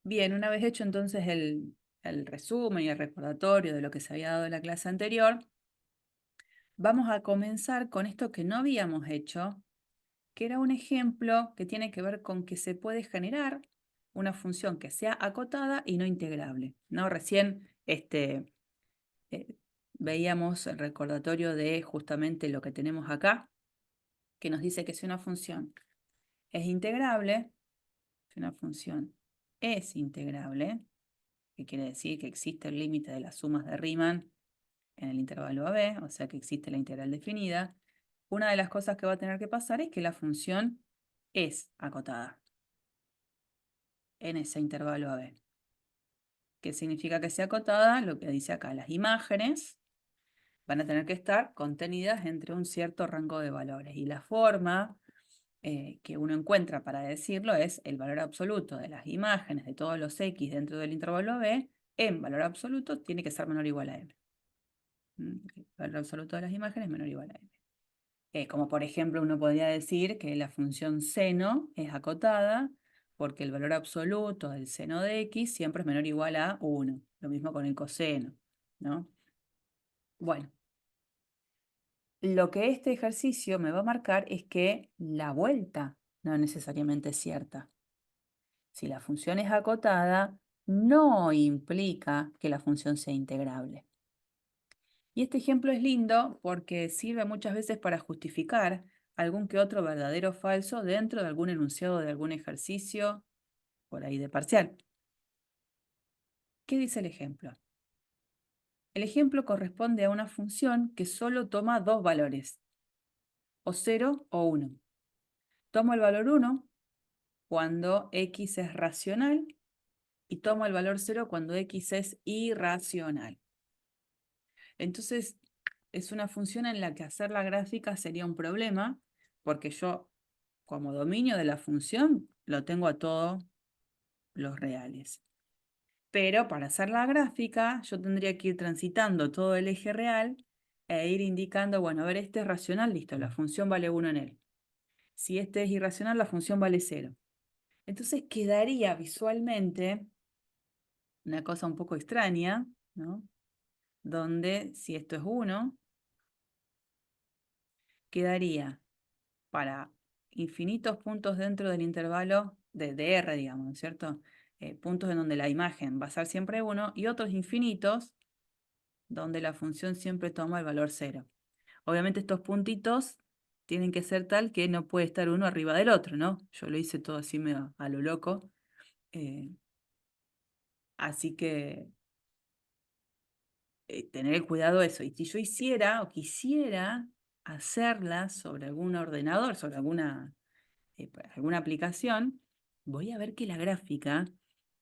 Bien, una vez hecho entonces el resumen y el recordatorio de lo que se había dado en la clase anterior, vamos a comenzar con esto que no habíamos hecho, que era un ejemplo que tiene que ver con que se puede generar una función que sea acotada y no integrable, ¿no? Recién eh, veíamos el recordatorio de justamente lo que tenemos acá, que nos dice que si una función es integrable, si una función es integrable, que quiere decir que existe el límite de las sumas de Riemann en el intervalo AB, o sea que existe la integral definida, una de las cosas que va a tener que pasar es que la función es acotada en ese intervalo AB. ¿Qué significa que sea acotada? Lo que dice acá, las imágenes van a tener que estar contenidas entre un cierto rango de valores. Y la forma que uno encuentra para decirlo es el valor absoluto de las imágenes de todos los X dentro del intervalo AB en valor absoluto tiene que ser menor o igual a M. El valor absoluto de las imágenes menor o igual a M. Como por ejemplo uno podría decir que la función seno es acotada porque el valor absoluto del seno de X siempre es menor o igual a 1. Lo mismo con el coseno, ¿no? Bueno, lo que este ejercicio me va a marcar es que la vuelta no necesariamente es cierta. Si la función es acotada, no implica que la función sea integrable. Y este ejemplo es lindo porque sirve muchas veces para justificar algún que otro verdadero o falso dentro de algún enunciado de algún ejercicio, por ahí de parcial. ¿Qué dice el ejemplo? El ejemplo corresponde a una función que solo toma dos valores, o 0 o 1. Tomo el valor 1 cuando x es racional y tomo el valor 0 cuando x es irracional. Entonces, es una función en la que hacer la gráfica sería un problema, porque yo, como dominio de la función, lo tengo a todos los reales. Pero para hacer la gráfica, yo tendría que ir transitando todo el eje real e ir indicando, bueno, a ver, este es racional, listo, la función vale 1 en él. Si este es irracional, la función vale 0. Entonces quedaría visualmente una cosa un poco extraña, ¿no? Donde si esto es 1, quedaría para infinitos puntos dentro del intervalo de R, digamos, ¿no es cierto? Puntos en donde la imagen va a ser siempre 1 y otros infinitos donde la función siempre toma el valor 0. Obviamente estos puntitos tienen que ser tal que no puede estar uno arriba del otro, ¿no? Yo lo hice todo así medio a lo loco. eh, Así que tener cuidado eso. Y si yo hiciera o quisiera hacerla sobre algún ordenador, sobre alguna aplicación, voy a ver que la gráfica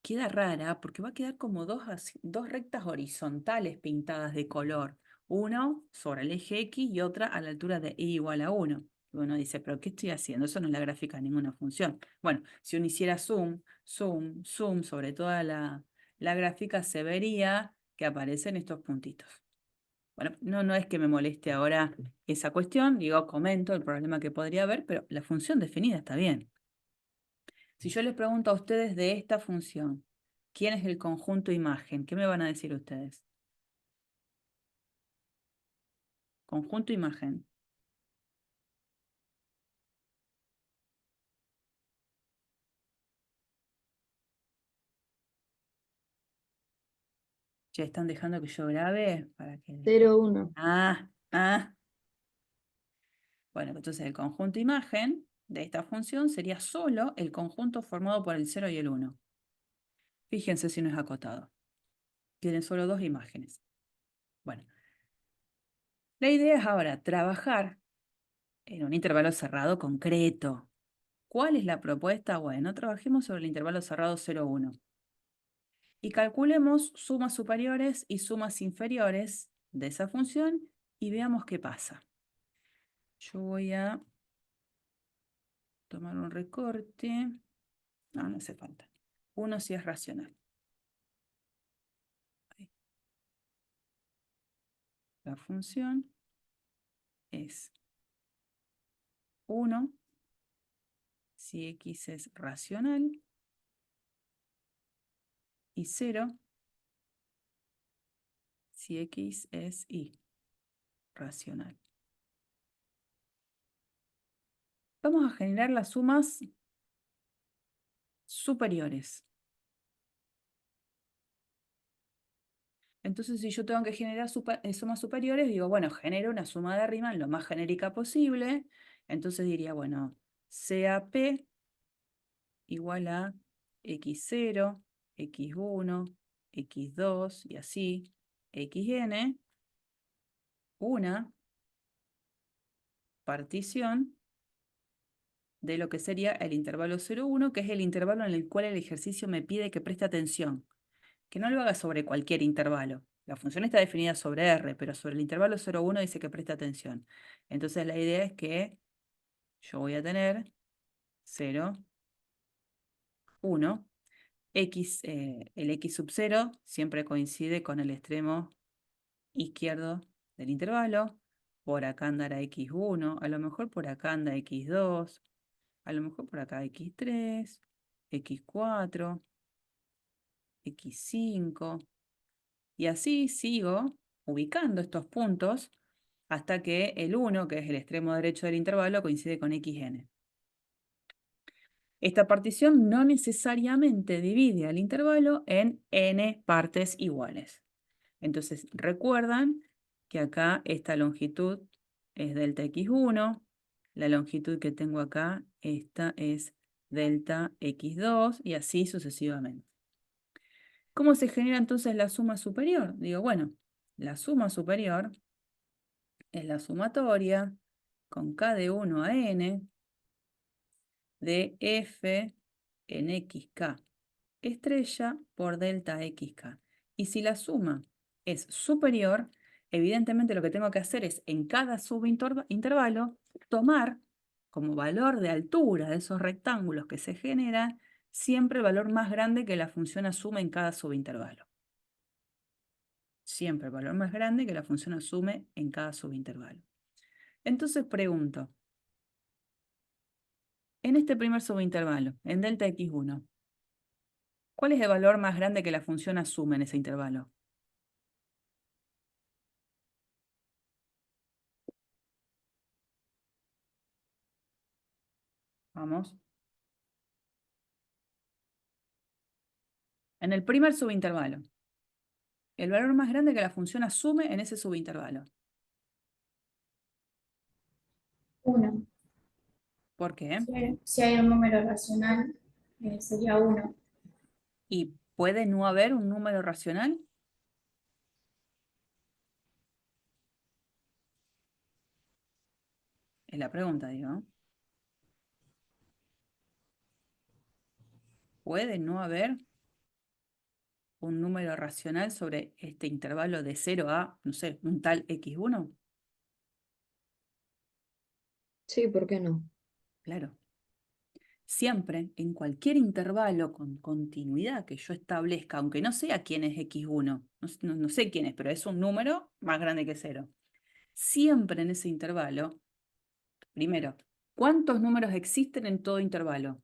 queda rara porque va a quedar como dos rectas horizontales pintadas de color. Uno sobre el eje X y otra a la altura de y igual a 1. Y uno dice, ¿pero qué estoy haciendo? Eso no es la gráfica de ninguna función. Bueno, si uno hiciera zoom, zoom, zoom sobre toda la gráfica, se vería que aparecen estos puntitos. Bueno, no es que me moleste ahora esa cuestión, digo, comento el problema que podría haber, pero la función definida está bien. Si yo les pregunto a ustedes de esta función, ¿quién es el conjunto imagen? ¿Qué me van a decir ustedes? Conjunto imagen. ¿Ya están dejando que yo grabe? Para que... 0, 1. Ah, ah. Bueno, entonces el conjunto imagen de esta función sería solo el conjunto formado por el 0 y el 1. Fíjense si no es acotado. Tienen solo dos imágenes. Bueno, la idea es ahora trabajar en un intervalo cerrado concreto. ¿Cuál es la propuesta? Bueno, trabajemos sobre el intervalo cerrado 0,1 y calculemos sumas superiores y sumas inferiores de esa función y veamos qué pasa. Yo voy a tomar un recorte. No hace falta. Uno sí es racional. Ahí. La función es 1 si x es racional y 0 si x es y, racional. Vamos a generar las sumas superiores. Entonces, si yo tengo que generar sumas superiores, digo, bueno, genero una suma de Riemann lo más genérica posible. Entonces diría, bueno, CAP igual a x0, x1, x2 y así, xn, una partición de lo que sería el intervalo 0,1, que es el intervalo en el cual el ejercicio me pide que preste atención. Que no lo haga sobre cualquier intervalo. La función está definida sobre R, pero sobre el intervalo 0,1 dice que preste atención. Entonces la idea es que yo voy a tener 0, 1, el x sub 0 siempre coincide con el extremo izquierdo del intervalo. Por acá andará x1, a lo mejor por acá anda x2, a lo mejor por acá x3, x4, x5, y así sigo ubicando estos puntos hasta que el 1, que es el extremo derecho del intervalo, coincide con xn. Esta partición no necesariamente divide al intervalo en n partes iguales. Entonces, recuerdan que acá esta longitud es delta x1, la longitud que tengo acá, esta es delta x2, y así sucesivamente. ¿Cómo se genera entonces la suma superior? Digo, bueno, la suma superior es la sumatoria con k de 1 a n de f en xk estrella por delta xk. Y si la suma es superior, evidentemente lo que tengo que hacer es en cada subintervalo tomar como valor de altura de esos rectángulos que se generan siempre el valor más grande que la función asume en cada subintervalo. Siempre el valor más grande que la función asume en cada subintervalo. Entonces pregunto, en este primer subintervalo, en delta x1, ¿cuál es el valor más grande que la función asume en ese intervalo? Vamos. En el primer subintervalo, el valor más grande que la función asume en ese subintervalo. 1. ¿Por qué? Si hay un número racional, sería 1. ¿Y puede no haber un número racional? Es la pregunta, digo, ¿no? ¿Puede no haber un número racional sobre este intervalo de 0 a, no sé, un tal x1? Sí, ¿por qué no? Claro. Siempre, en cualquier intervalo con continuidad que yo establezca, aunque no sea quién es x1, no sé quién es, pero es un número más grande que 0. Siempre en ese intervalo, primero, ¿cuántos números existen en todo intervalo?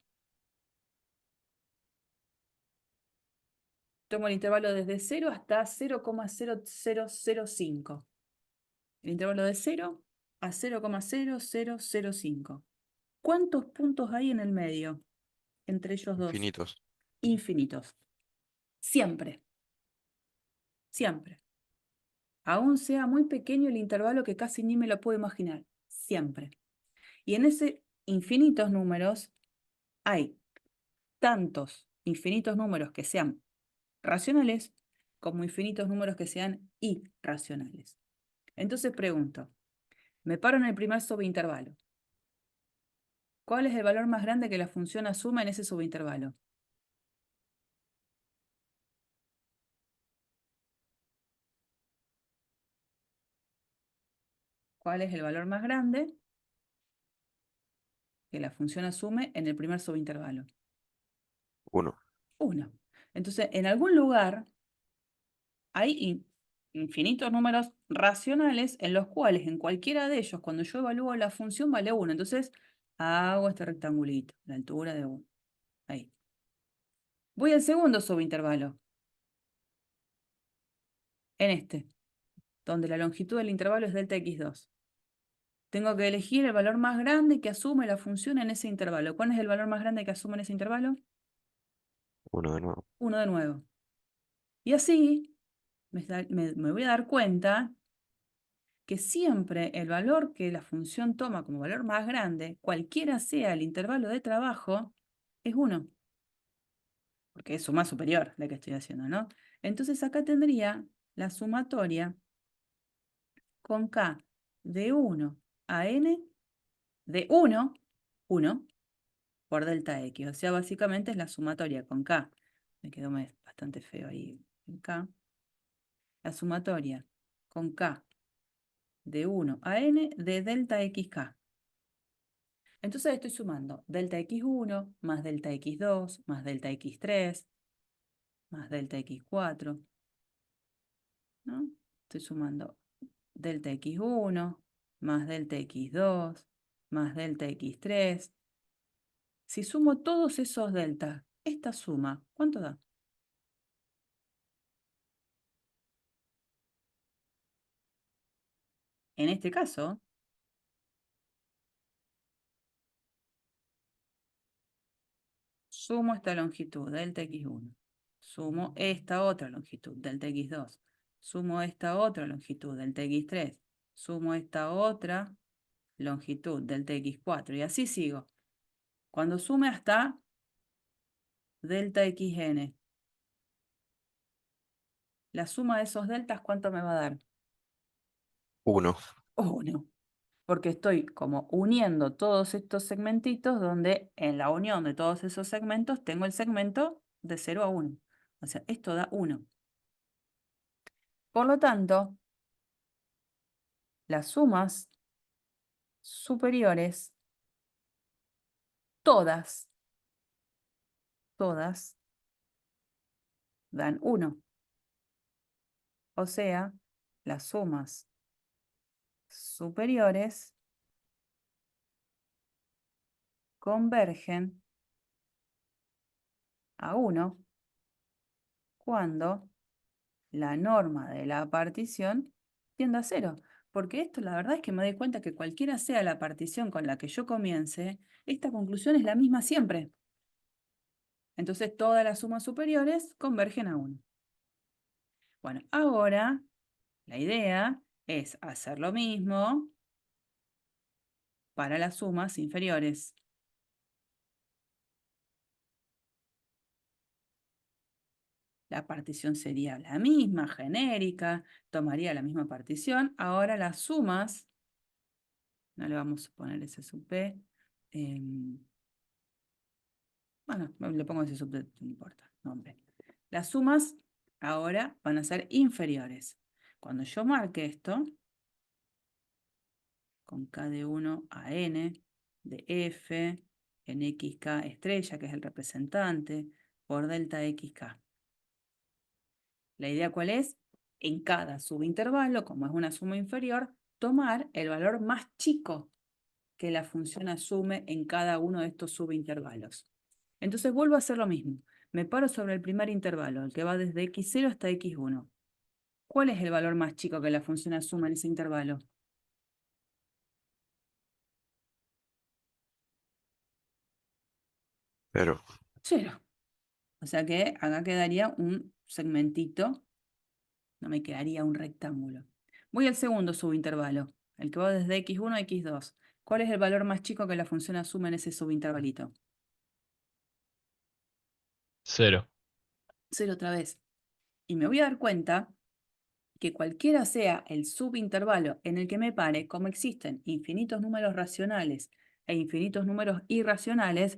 Tomo el intervalo desde 0 hasta 0,0005. El intervalo de 0 a 0,0005. ¿Cuántos puntos hay en el medio entre ellos dos? Infinitos. Infinitos. Siempre, siempre. Aún sea muy pequeño el intervalo que casi ni me lo puedo imaginar. Siempre. Y en ese infinitos números hay tantos infinitos números que sean racionales como infinitos números que sean irracionales. Entonces pregunto, me paro en el primer subintervalo. ¿Cuál es el valor más grande que la función asuma en ese subintervalo? ¿Cuál es el valor más grande que la función asume en el primer subintervalo? 1. 1. Entonces, en algún lugar hay infinitos números racionales en los cuales en cualquiera de ellos, cuando yo evalúo la función, vale 1. Entonces, hago este rectangulito, la altura de 1. Ahí. Voy al segundo subintervalo. en este, donde la longitud del intervalo es delta x2. Tengo que elegir el valor más grande que asume la función en ese intervalo. ¿Cuál es el valor más grande que asume en ese intervalo? 1 de nuevo. 1 de nuevo. Y así me voy a dar cuenta que siempre el valor que la función toma como valor más grande, cualquiera sea el intervalo de trabajo, es 1. Porque es suma superior la que estoy haciendo, ¿no? Entonces acá tendría la sumatoria con k de 1 a n de 1 por delta x. O sea, básicamente es la sumatoria con k. Me quedó bastante feo ahí en k. La sumatoria con k de 1 a n de delta xk. Entonces estoy sumando delta x1 más delta x2 más delta x3 más delta x4, ¿no? Estoy sumando delta x1 más delta x2 más delta x3. Si sumo todos esos deltas, esta suma, ¿cuánto da? En este caso, sumo esta longitud, delta x1. Sumo esta otra longitud, delta x2. Sumo esta otra longitud, delta x3. Sumo esta otra longitud, delta x4. Y así sigo. Cuando sume hasta delta xn, la suma de esos deltas, ¿cuánto me va a dar? 1. 1. Porque estoy como uniendo todos estos segmentitos donde en la unión de todos esos segmentos tengo el segmento de 0 a 1. O sea, esto da 1. Por lo tanto, las sumas superiores, todas dan 1. O sea, las sumas superiores convergen a 1 cuando la norma de la partición tiende a 0. Porque esto la verdad es que me doy cuenta que cualquiera sea la partición con la que yo comience, esta conclusión es la misma siempre. Entonces todas las sumas superiores convergen a 1. Bueno, ahora la idea es hacer lo mismo para las sumas inferiores. La partición sería la misma, genérica, tomaría la misma partición. Ahora las sumas, no le vamos a poner S sub P, bueno, le pongo S sub P, no importa, nombre. Las sumas ahora van a ser inferiores. Cuando yo marque esto, con K de 1 a N, de F, en XK estrella, que es el representante, por delta XK. La idea ¿cuál es? En cada subintervalo, como es una suma inferior, tomar el valor más chico que la función asume en cada uno de estos subintervalos. Entonces vuelvo a hacer lo mismo. Me paro sobre el primer intervalo, el que va desde x0 hasta x1. ¿Cuál es el valor más chico que la función asume en ese intervalo? 0. 0. O sea que acá quedaría un segmentito, no me quedaría un rectángulo. Voy al segundo subintervalo, el que va desde x1 a x2. ¿Cuál es el valor más chico que la función asume en ese subintervalito? 0. 0 otra vez. Y me voy a dar cuenta que cualquiera sea el subintervalo en el que me pare, como existen infinitos números racionales e infinitos números irracionales,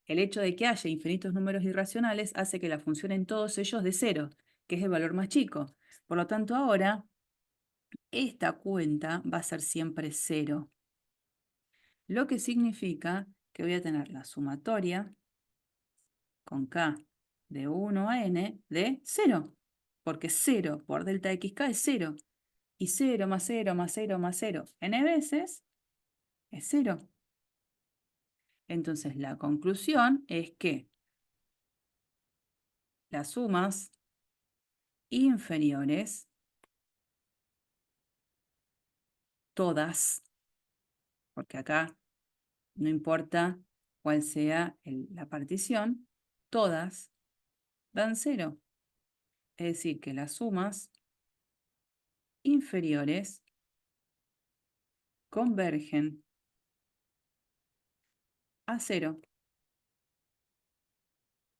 el hecho de que haya infinitos números irracionales hace que la función en todos ellos de 0, que es el valor más chico. Por lo tanto, ahora esta cuenta va a ser siempre 0. Lo que significa que voy a tener la sumatoria con k de 1 a n de 0, porque 0 por delta xk es 0. Y 0 más 0 más 0 más 0 n veces es 0. Entonces la conclusión es que las sumas inferiores todas, porque acá no importa cuál sea la partición, todas dan 0. Es decir, que las sumas inferiores convergen a 0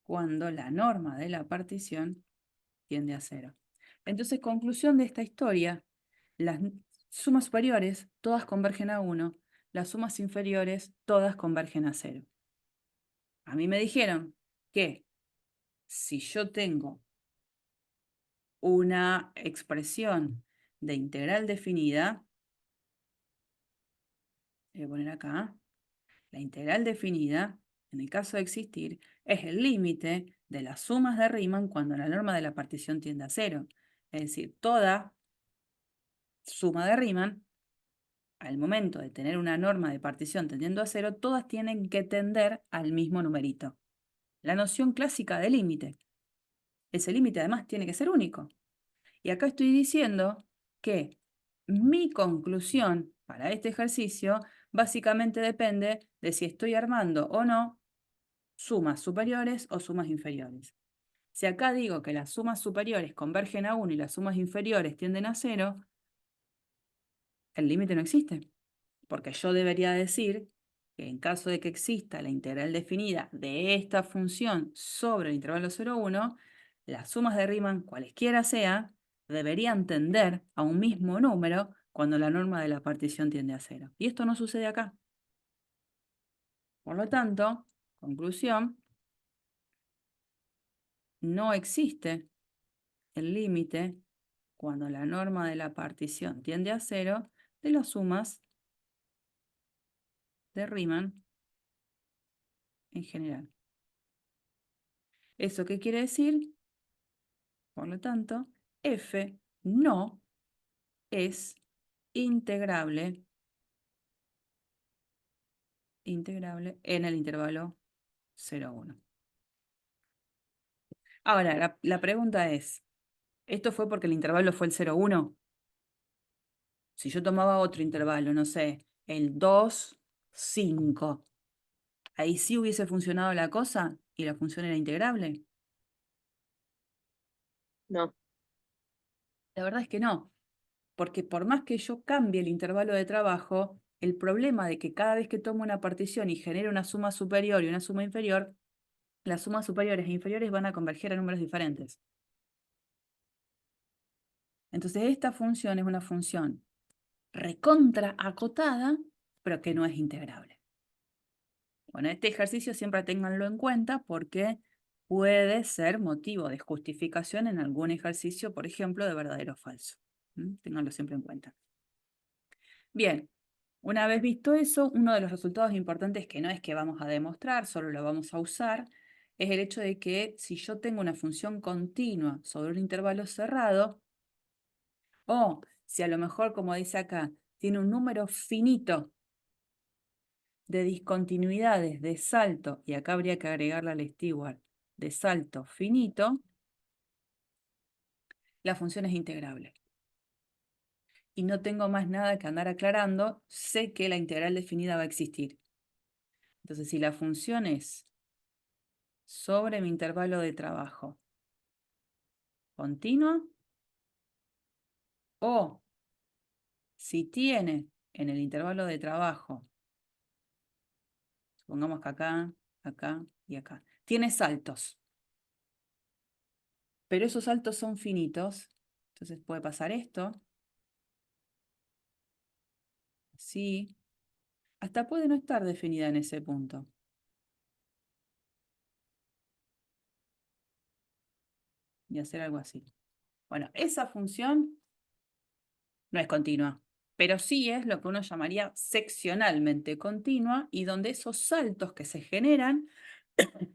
cuando la norma de la partición tiende a 0. Entonces, conclusión de esta historia, las sumas superiores todas convergen a 1, las sumas inferiores todas convergen a 0. A mí me dijeron que si yo tengo una expresión de integral definida, voy a poner acá, la integral definida, en el caso de existir, es el límite de las sumas de Riemann cuando la norma de la partición tiende a 0. Es decir, toda suma de Riemann, al momento de tener una norma de partición tendiendo a 0, todas tienen que tender al mismo numerito. La noción clásica de límite. Ese límite además tiene que ser único. Y acá estoy diciendo que mi conclusión para este ejercicio básicamente depende de si estoy armando o no sumas superiores o sumas inferiores. Si acá digo que las sumas superiores convergen a 1 y las sumas inferiores tienden a 0, el límite no existe. Porque yo debería decir que en caso de que exista la integral definida de esta función sobre el intervalo 0,1, las sumas de Riemann, cualesquiera sea, deberían tender a un mismo número cuando la norma de la partición tiende a 0. Y esto no sucede acá. Por lo tanto, conclusión, no existe el límite cuando la norma de la partición tiende a 0 de las sumas de Riemann en general. ¿Eso qué quiere decir? Por lo tanto, f no es integrable en el intervalo 0,1. Ahora, la pregunta es, ¿esto fue porque el intervalo fue el 0,1? Si yo tomaba otro intervalo, no sé, el 2, 5, ¿ahí sí hubiese funcionado la cosa y la función era integrable? No. La verdad es que no, porque por más que yo cambie el intervalo de trabajo, el problema de que cada vez que tomo una partición y genero una suma superior y una suma inferior, las sumas superiores e inferiores van a converger a números diferentes. Entonces esta función es una función recontra acotada, pero que no es integrable. Bueno, este ejercicio siempre ténganlo en cuenta porque puede ser motivo de justificación en algún ejercicio, por ejemplo, de verdadero o falso. Ténganlo siempre en cuenta. Bien, una vez visto eso, uno de los resultados importantes que no es que vamos a demostrar, solo lo vamos a usar, es el hecho de que si yo tengo una función continua sobre un intervalo cerrado, o si a lo mejor, como dice acá, tiene un número finito de discontinuidades de salto, y acá habría que agregarle al Stewart, de salto finito, la función es integrable. Y no tengo más nada que andar aclarando, sé que la integral definida va a existir. Entonces, si la función es sobre mi intervalo de trabajo continua, o si tiene en el intervalo de trabajo, supongamos que acá, acá y acá, tiene saltos, pero esos saltos son finitos, entonces puede pasar esto, así, hasta puede no estar definida en ese punto. Y hacer algo así. Bueno, esa función no es continua, pero sí es lo que uno llamaría seccionalmente continua y donde esos saltos que se generan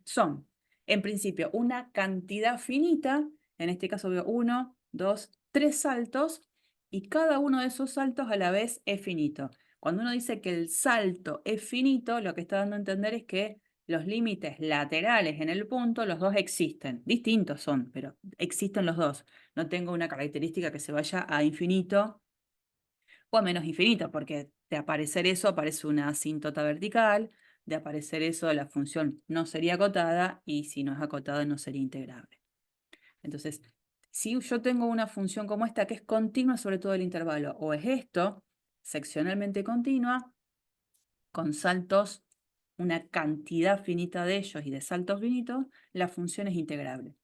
son, en principio, una cantidad finita, en este caso veo 1, 2, 3 saltos, y cada uno de esos saltos a la vez es finito. Cuando uno dice que el salto es finito, lo que está dando a entender es que los límites laterales en el punto, los dos existen. Distintos son, pero existen los dos. No tengo una característica que se vaya a infinito o a menos infinito, porque de aparecer eso aparece una asíntota vertical, de aparecer eso la función no sería acotada y si no es acotada no sería integrable. Entonces, si yo tengo una función como esta que es continua sobre todo el intervalo, o es esto, seccionalmente continua, con saltos, una cantidad finita de ellos y de saltos finitos, la función es integrable.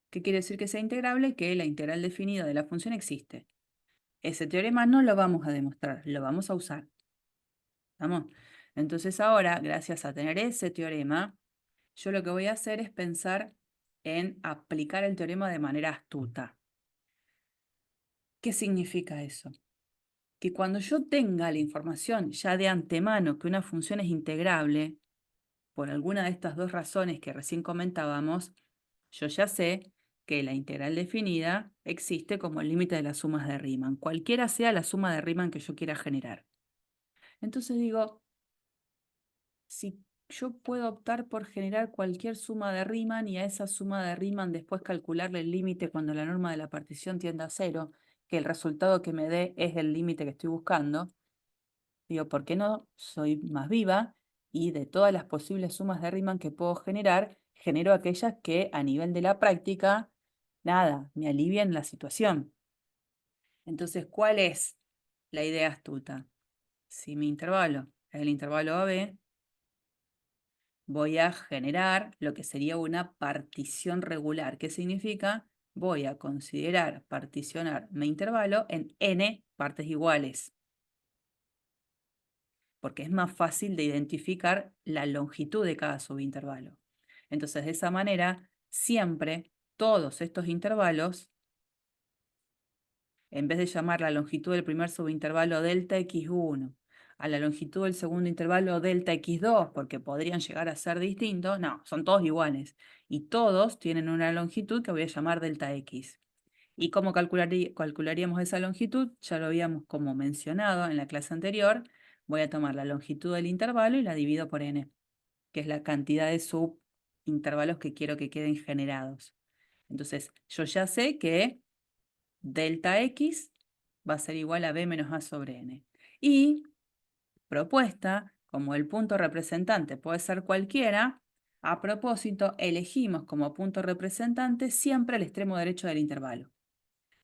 ¿Qué quiere decir que sea integrable? Que la integral definida de la función existe. Ese teorema no lo vamos a demostrar, lo vamos a usar. ¿Estamos? Entonces ahora, gracias a tener ese teorema, yo lo que voy a hacer es pensar en aplicar el teorema de manera astuta. ¿Qué significa eso? Que cuando yo tenga la información ya de antemano que una función es integrable, por alguna de estas dos razones que recién comentábamos, yo ya sé que la integral definida existe como el límite de las sumas de Riemann, cualquiera sea la suma de Riemann que yo quiera generar. Entonces digo, si yo puedo optar por generar cualquier suma de Riemann y a esa suma de Riemann después calcularle el límite cuando la norma de la partición tienda a 0, que el resultado que me dé es el límite que estoy buscando, digo, ¿por qué no soy más viva? Y de todas las posibles sumas de Riemann que puedo generar, genero aquellas que a nivel de la práctica, nada, me alivian la situación. Entonces, ¿cuál es la idea astuta? Si mi intervalo es el intervalo AB, voy a generar lo que sería una partición regular. ¿Qué significa? Voy a considerar particionar mi intervalo en n partes iguales, porque es más fácil de identificar la longitud de cada subintervalo. Entonces, de esa manera, siempre todos estos intervalos, en vez de llamar la longitud del primer subintervalo delta x1, a la longitud del segundo intervalo delta x2, porque podrían llegar a ser distintos, no, son todos iguales. Y todos tienen una longitud que voy a llamar delta x. ¿Y cómo calcularíamos esa longitud? Ya lo habíamos como mencionado en la clase anterior. Voy a tomar la longitud del intervalo y la divido por n, que es la cantidad de subintervalos que quiero que queden generados. Entonces, yo ya sé que delta x va a ser igual a b menos a sobre n. Y propuesta, como el punto representante puede ser cualquiera, a propósito, elegimos como punto representante siempre el extremo derecho del intervalo,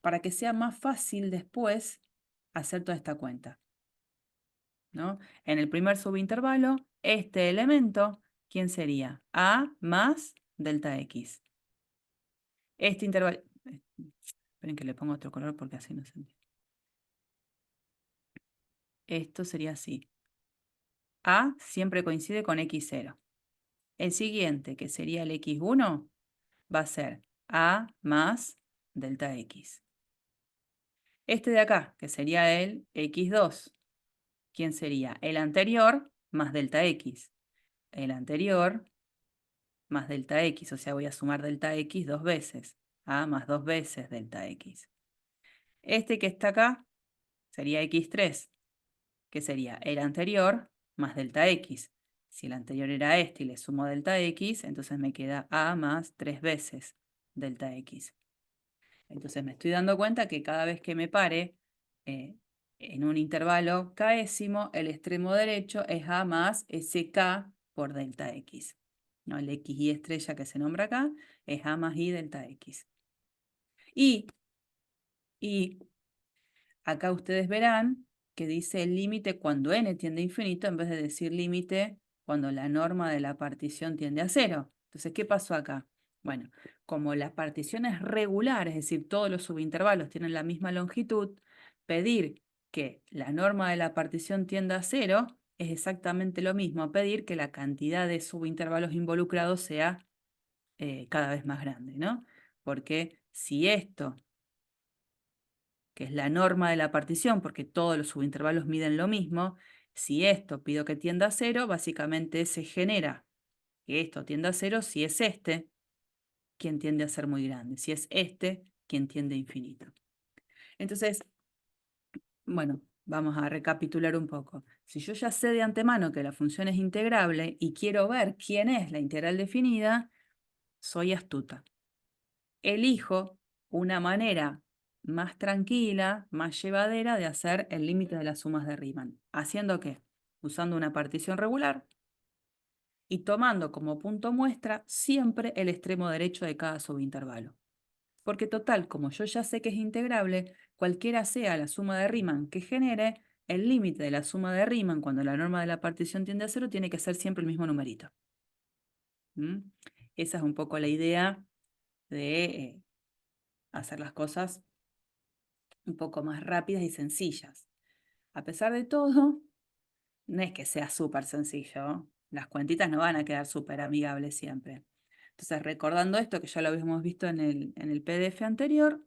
para que sea más fácil después hacer toda esta cuenta, ¿no? En el primer subintervalo, este elemento, ¿quién sería? A más delta x. Este intervalo... Esperen que le pongo otro color porque así no se entiende. Esto sería así. A siempre coincide con x0. El siguiente, que sería el x1, va a ser A más delta x. Este de acá, que sería el x2, ¿quién sería? El anterior más delta x. El anterior más delta x, o sea, voy a sumar delta x dos veces. A más dos veces delta x. Este que está acá sería x3, que sería el anterior más delta x. Si el anterior era este y le sumo delta x, entonces me queda a más 3 veces delta x. Entonces me estoy dando cuenta que cada vez que me pare en un intervalo késimo, el extremo derecho es a más sk por delta x. ¿No? El xy estrella que se nombra acá es a más y delta x. Y acá ustedes verán que dice el límite cuando n tiende a infinito en vez de decir límite cuando la norma de la partición tiende a 0. Entonces, ¿qué pasó acá? Bueno, como la partición es regular, es decir, todos los subintervalos tienen la misma longitud, pedir que la norma de la partición tienda a 0 es exactamente lo mismo a pedir que la cantidad de subintervalos involucrados sea cada vez más grande, ¿no? Porque si esto, que es la norma de la partición, porque todos los subintervalos miden lo mismo, si esto pido que tienda a 0, básicamente se genera que esto tienda a 0 si es este quien tiende a ser muy grande, si es este quien tiende a infinito. Entonces, bueno, vamos a recapitular un poco. Si yo ya sé de antemano que la función es integrable y quiero ver quién es la integral definida, soy astuta. Elijo una manera más tranquila, más llevadera de hacer el límite de las sumas de Riemann. ¿Haciendo qué? Usando una partición regular y tomando como punto muestra siempre el extremo derecho de cada subintervalo. Porque total, como yo ya sé que es integrable, cualquiera sea la suma de Riemann que genere, el límite de la suma de Riemann cuando la norma de la partición tiende a cero tiene que ser siempre el mismo numerito. ¿Mm? Esa es un poco la idea de hacer las cosas un poco más rápidas y sencillas. A pesar de todo, no es que sea súper sencillo. Las cuentitas no van a quedar súper amigables siempre. Entonces, recordando esto que ya lo habíamos visto en el PDF anterior,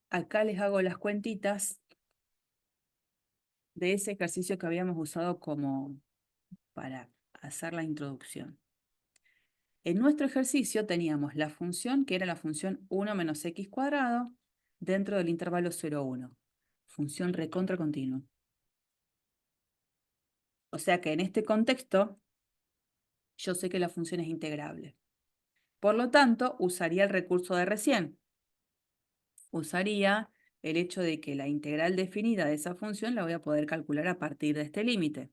acá les hago las cuentitas de ese ejercicio que habíamos usado como para hacer la introducción. En nuestro ejercicio teníamos la función que era la función 1 menos x cuadrado dentro del intervalo 0, 1. Función recontra continua. O sea que en este contexto yo sé que la función es integrable. Por lo tanto, usaría el recurso de recién. Usaría el hecho de que la integral definida de esa función la voy a poder calcular a partir de este límite.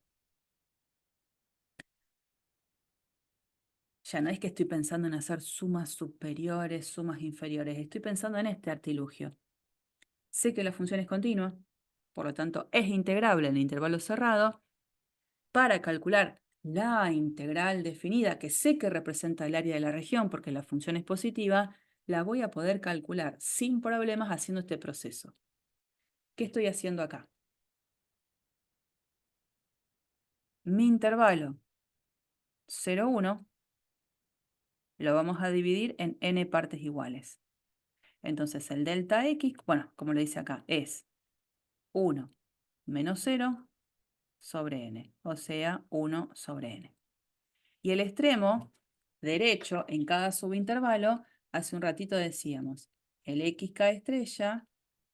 Ya no es que estoy pensando en hacer sumas superiores, sumas inferiores. Estoy pensando en este artilugio. Sé que la función es continua, por lo tanto es integrable en el intervalo cerrado. Para calcular la integral definida, que sé que representa el área de la región porque la función es positiva, la voy a poder calcular sin problemas haciendo este proceso. ¿Qué estoy haciendo acá? Mi intervalo 0, 1 lo vamos a dividir en n partes iguales. Entonces el delta x, bueno, como lo dice acá, es 1 menos 0 sobre n, o sea, 1 sobre n. Y el extremo derecho en cada subintervalo, hace un ratito decíamos, el xk estrella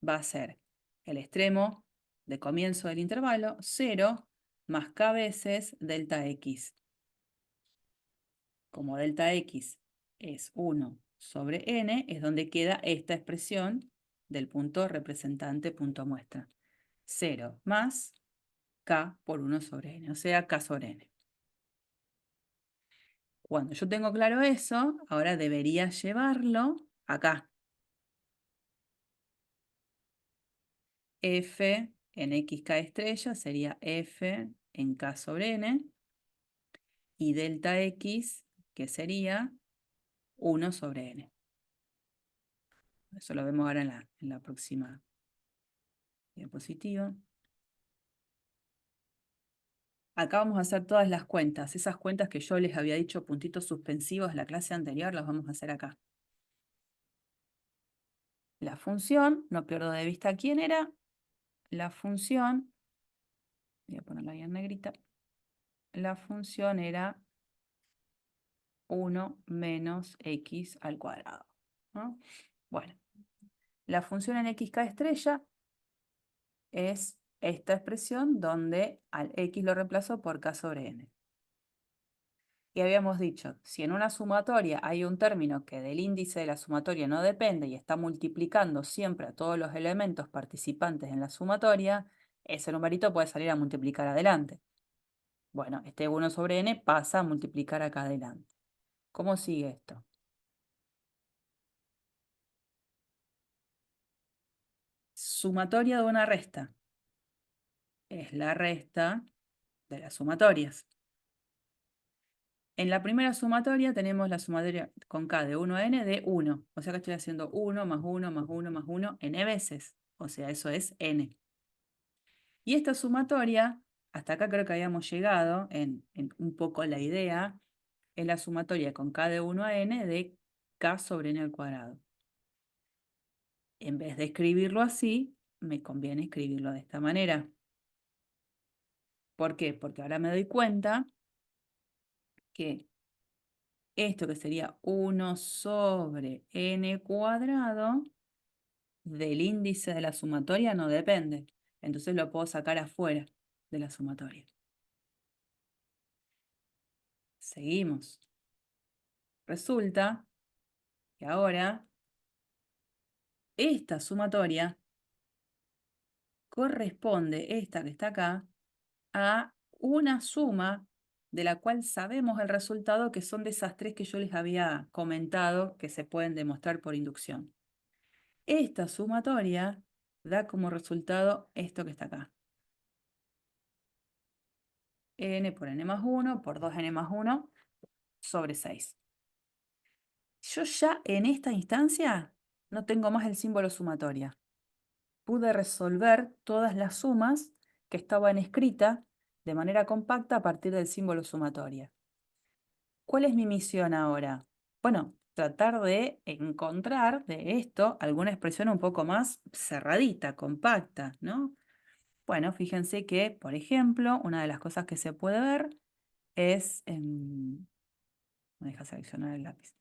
va a ser el extremo de comienzo del intervalo, 0 más k veces delta x. Como delta x es 1 sobre n, es donde queda esta expresión del punto representante punto muestra. 0 más k por 1 sobre n, o sea, k sobre n. Cuando yo tengo claro eso, ahora debería llevarlo acá. F en xk estrella sería f en k sobre n. Y delta x, que sería 1 sobre n. Eso lo vemos ahora en la próxima diapositiva. Acá vamos a hacer todas las cuentas. Esas cuentas que yo les había dicho puntitos suspensivos en la clase anterior, las vamos a hacer acá. La función, no pierdo de vista quién era. La función, voy a ponerla ahí en negrita. La función era 1 menos x al cuadrado, ¿no? Bueno, la función en xk estrella es esta expresión donde al x lo reemplazo por k sobre n. Y habíamos dicho, si en una sumatoria hay un término que del índice de la sumatoria no depende y está multiplicando siempre a todos los elementos participantes en la sumatoria, ese numerito puede salir a multiplicar adelante. Bueno, este 1 sobre n pasa a multiplicar acá adelante. ¿Cómo sigue esto? Sumatoria de una resta. Es la resta de las sumatorias. En la primera sumatoria tenemos la sumatoria con k de 1 a n de 1. O sea que estoy haciendo 1 más 1 más 1 más 1 n veces. O sea, eso es n. Y esta sumatoria, hasta acá creo que habíamos llegado en un poco la idea, es la sumatoria con k de 1 a n de k sobre n al cuadrado. En vez de escribirlo así, me conviene escribirlo de esta manera. ¿Por qué? Porque ahora me doy cuenta que esto que sería 1 sobre n cuadrado del índice de la sumatoria no depende. Entonces lo puedo sacar afuera de la sumatoria. Seguimos. Resulta que ahora esta sumatoria corresponde, esta que está acá, a una suma de la cual sabemos el resultado, que son de esas tres que yo les había comentado que se pueden demostrar por inducción. Esta sumatoria da como resultado esto que está acá. N por N más 1 por 2N más 1 sobre 6. Yo ya en esta instancia no tengo más el símbolo sumatoria. Pude resolver todas las sumas que estaban escritas de manera compacta a partir del símbolo sumatoria. ¿Cuál es mi misión ahora? Bueno, tratar de encontrar de esto alguna expresión un poco más cerradita, compacta, ¿no? Bueno, fíjense que, por ejemplo, una de las cosas que se puede ver es, me deja seleccionar el lápiz,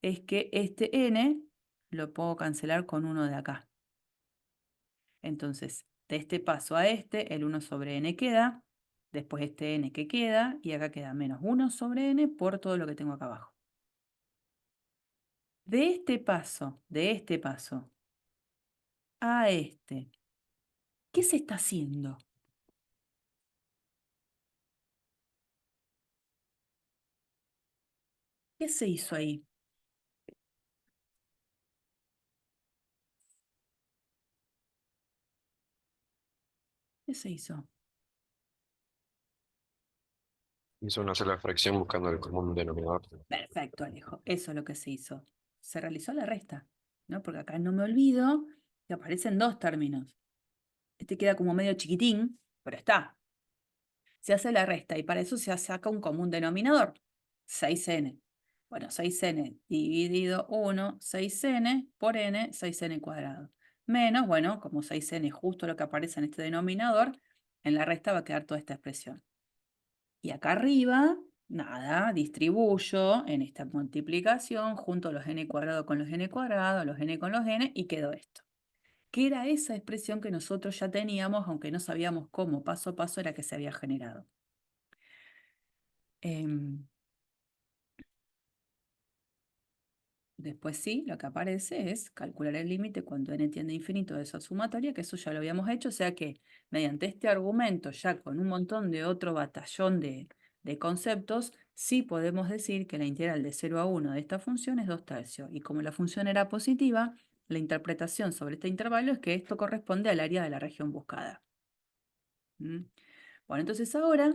es que este n lo puedo cancelar con uno de acá. Entonces, de este paso a este, el 1 sobre n queda, después este n que queda, y acá queda menos 1 sobre n por todo lo que tengo acá abajo. De este paso a este, ¿qué se está haciendo? ¿Qué se hizo ahí? ¿Qué se hizo? Hizo una sola fracción buscando el común denominador. Perfecto, Alejo. Eso es lo que se hizo. Se realizó la resta, ¿no? Porque acá no me olvido que aparecen dos términos. Este queda como medio chiquitín, pero está. Se hace la resta y para eso se saca un común denominador, 6n. Bueno, 6n dividido 1, 6n por n, 6n cuadrado. Menos, bueno, como 6n es justo lo que aparece en este denominador, en la resta va a quedar toda esta expresión. Y acá arriba, nada, distribuyo en esta multiplicación, junto los n cuadrado con los n cuadrados, los n con los n, y quedó esto. Que era esa expresión que nosotros ya teníamos, aunque no sabíamos cómo, paso a paso, era que se había generado. Después sí, lo que aparece es calcular el límite cuando n tiende a infinito de esa sumatoria, que eso ya lo habíamos hecho, o sea que mediante este argumento, ya con un montón de otro batallón de conceptos, sí podemos decir que la integral de 0 a 1 de esta función es 2/3. Y como la función era positiva, la interpretación sobre este intervalo es que esto corresponde al área de la región buscada. ¿Mm? Bueno, entonces ahora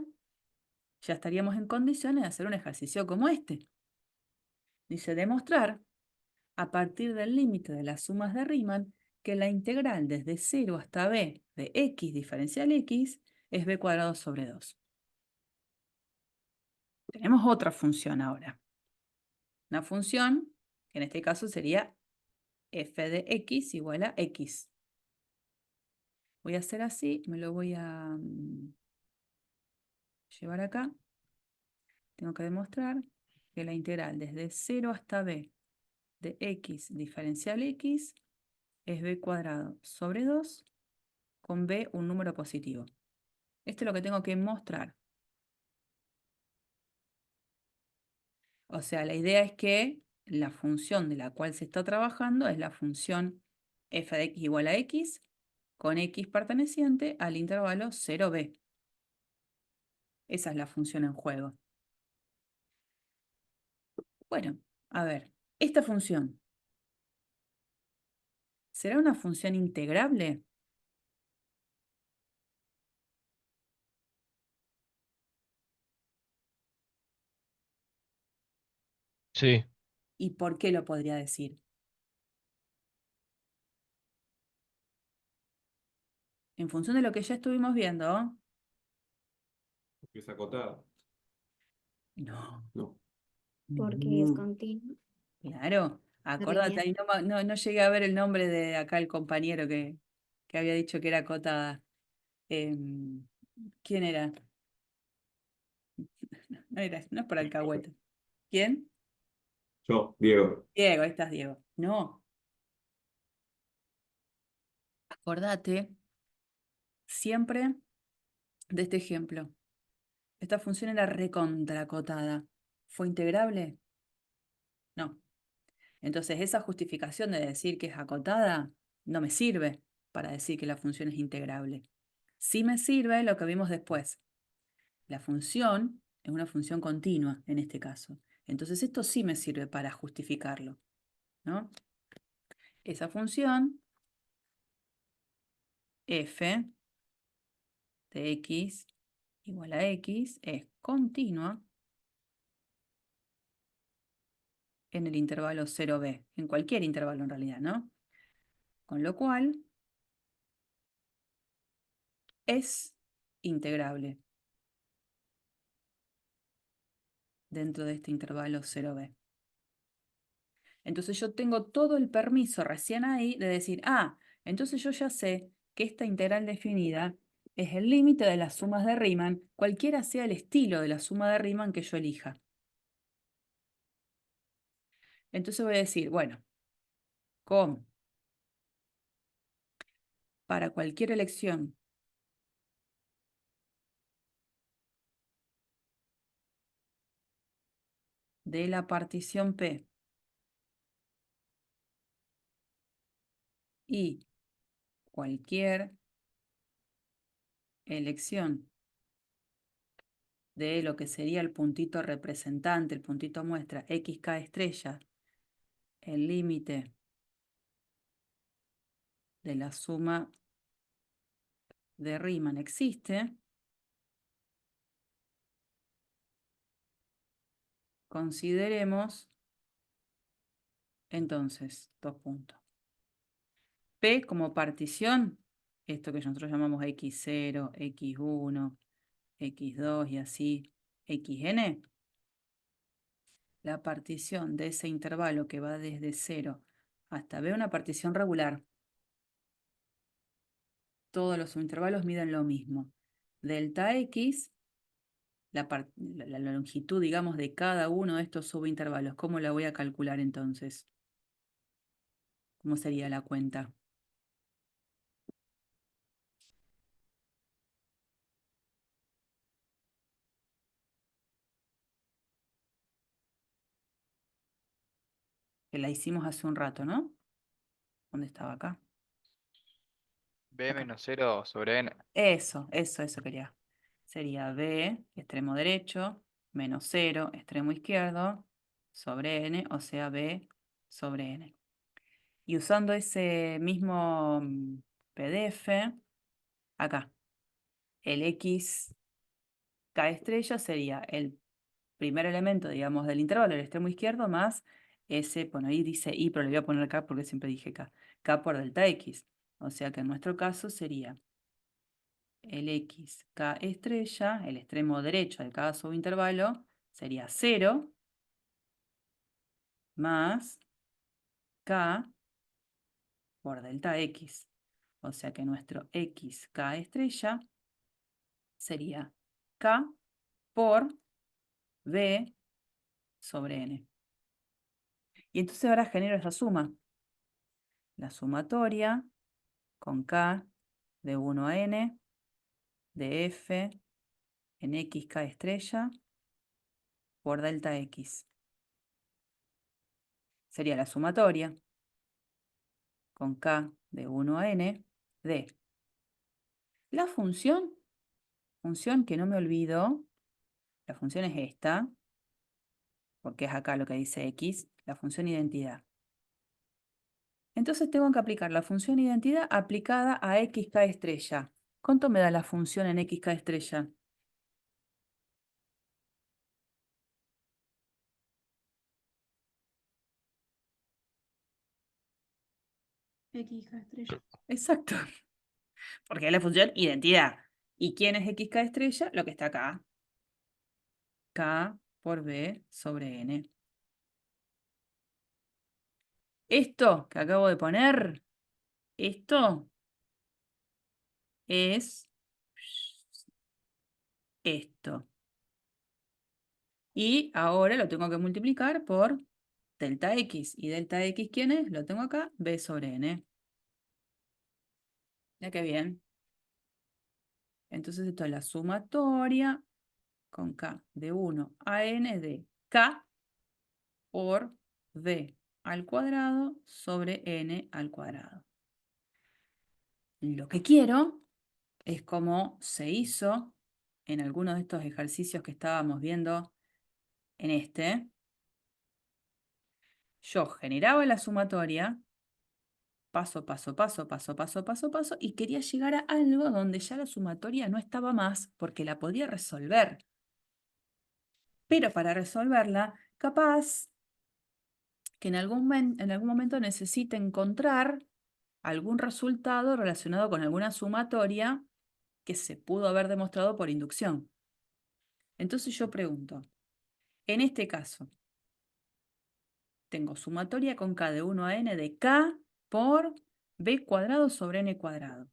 ya estaríamos en condiciones de hacer un ejercicio como este. Dice demostrar a partir del límite de las sumas de Riemann que la integral desde 0 hasta b de x diferencial x es b cuadrado sobre 2. Tenemos otra función ahora. Una función que en este caso sería f de x igual a x. Voy a hacer así, me lo voy a llevar acá. Tengo que demostrar que la integral desde 0 hasta b de x diferencial x es b cuadrado sobre 2 con b un número positivo. Esto es lo que tengo que mostrar. O sea, la idea es que la función de la cual se está trabajando es la función f de x igual a x con x perteneciente al intervalo 0b. Esa es la función en juego. Bueno, a ver, esta función, ¿será una función integrable? Sí, ¿Y por qué lo podría decir? En función de lo que ya estuvimos viendo, Que es acotada. no. No. Porque es continuo. Claro, acordate, ahí no llegué a ver el nombre de acá el compañero que había dicho que era acotada. Em, ¿Quién era? No es por alcahuete. ¿Quién? Yo, Diego. Diego, ahí estás, Diego. No, acordate siempre de este ejemplo. Esta función era recontracotada. ¿Fue integrable? No. Entonces, esa justificación de decir que es acotada no me sirve para decir que la función es integrable. Sí me sirve lo que vimos después. La función es una función continua en este caso. Entonces, esto sí me sirve para justificarlo, ¿no? Esa función f de x igual a x es continua en el intervalo 0b, en cualquier intervalo en realidad, ¿no? Con lo cual es integrable dentro de este intervalo 0b. Entonces yo tengo todo el permiso recién ahí de decir, entonces yo ya sé que esta integral definida es el límite de las sumas de Riemann, cualquiera sea el estilo de la suma de Riemann que yo elija. Entonces voy a decir, bueno, ¿cómo? Para cualquier elección de la partición P y cualquier elección de lo que sería el puntito representante, el puntito muestra, xk estrella, el límite de la suma de Riemann existe, consideremos entonces, dos puntos. P como partición, esto que nosotros llamamos x0, x1, x2 y así, xn, la partición de ese intervalo que va desde 0 hasta B, una partición regular. Todos los subintervalos miden lo mismo. Delta x, la longitud, digamos, de cada uno de estos subintervalos. ¿Cómo la voy a calcular entonces? ¿Cómo sería la cuenta? Que la hicimos hace un rato, ¿no? ¿Dónde estaba acá? B Acá. menos 0 sobre n. Eso quería. Sería B, extremo derecho, menos 0, extremo izquierdo, sobre n, o sea, B sobre n. Y usando ese mismo PDF, acá, el x k estrella sería el primer elemento, digamos, del intervalo, el extremo izquierdo, más ese, bueno, ahí dice y, pero le voy a poner k porque siempre dije k, k por delta x. O sea que en nuestro caso sería el x k estrella, el extremo derecho de cada subintervalo, sería 0 más k por delta x. O sea que nuestro x k estrella sería k por b sobre n. Y entonces ahora genero esa suma. La sumatoria con k de 1 a n de f en xk estrella por delta x. Sería la sumatoria con k de 1 a n de la función que no me olvido, la función es esta, porque es acá lo que dice x, la función identidad. Entonces tengo que aplicar la función identidad aplicada a xk estrella. ¿Cuánto me da la función en xk estrella? X estrella. Exacto, porque es la función identidad. ¿Y quién es xk estrella? Lo que está acá. K por b sobre n. Esto que acabo de poner, esto es esto. Y ahora lo tengo que multiplicar por delta x. ¿Y delta x quién es? Lo tengo acá, b sobre n. Ya que bien. Entonces esto es la sumatoria con k de 1 a n de k por b al cuadrado sobre n al cuadrado. Lo que quiero es como se hizo en algunos de estos ejercicios que estábamos viendo en este. Yo generaba la sumatoria, paso, paso, paso, paso, paso, paso, paso, y quería llegar a algo donde ya la sumatoria no estaba más porque la podía resolver. Pero para resolverla, capaz que en algún momento necesite encontrar algún resultado relacionado con alguna sumatoria que se pudo haber demostrado por inducción. Entonces yo pregunto, en este caso, tengo sumatoria con k de 1 a n de k por b cuadrado sobre n cuadrado.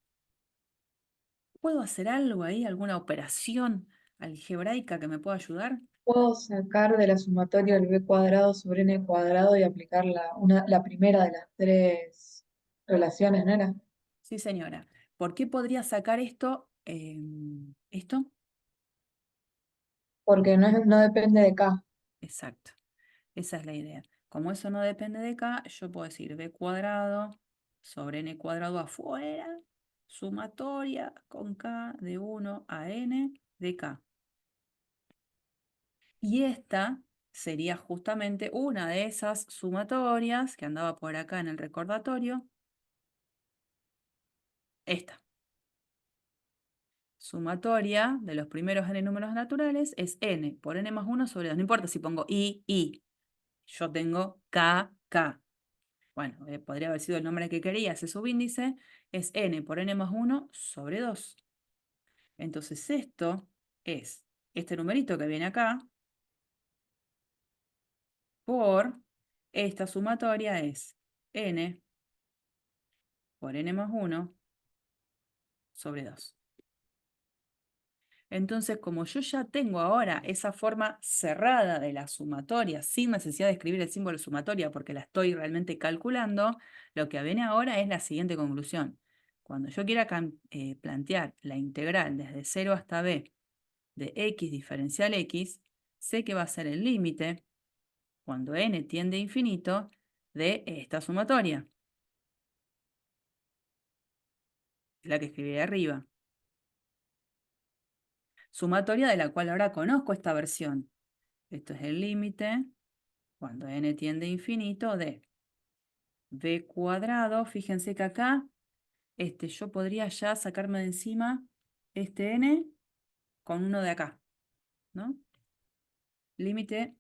¿Puedo hacer algo ahí, alguna operación algebraica que me pueda ayudar? Puedo sacar de la sumatoria el b cuadrado sobre n cuadrado y aplicar la primera de las tres relaciones, ¿no era? Sí, señora. ¿Por qué podría sacar esto? ¿Esto? Porque no depende de k. Exacto. Esa es la idea. Como eso no depende de k, yo puedo decir b cuadrado sobre n cuadrado afuera, sumatoria con k de 1 a n de k. Y esta sería justamente una de esas sumatorias que andaba por acá en el recordatorio. Esta. Sumatoria de los primeros n números naturales es n por n más 1 sobre 2. No importa si pongo i. Yo tengo k, k. Bueno, podría haber sido el nombre que quería, ese subíndice, es n por n más 1 sobre 2. Entonces esto es este numerito que viene acá por esta sumatoria es n por n más 1 sobre 2. Entonces, como yo ya tengo ahora esa forma cerrada de la sumatoria, sin necesidad de escribir el símbolo sumatoria porque la estoy realmente calculando, lo que viene ahora es la siguiente conclusión. Cuando yo quiera plantear la integral desde 0 hasta b de x diferencial x, sé que va a ser el límite, cuando n tiende a infinito, de esta sumatoria, la que escribí arriba. Sumatoria de la cual ahora conozco esta versión. Esto es el límite, cuando n tiende a infinito, de b cuadrado. Fíjense que acá yo podría ya sacarme de encima este n con uno de acá, ¿no? Límite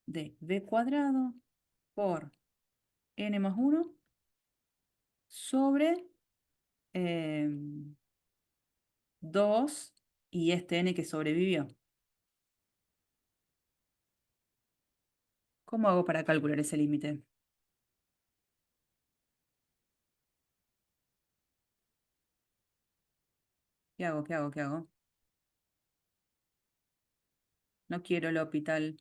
de b cuadrado por n más 1 sobre 2 y este n que sobrevivió. ¿Cómo hago para calcular ese límite? ¿Qué hago? ¿Qué hago? ¿Qué hago? No quiero el hospital.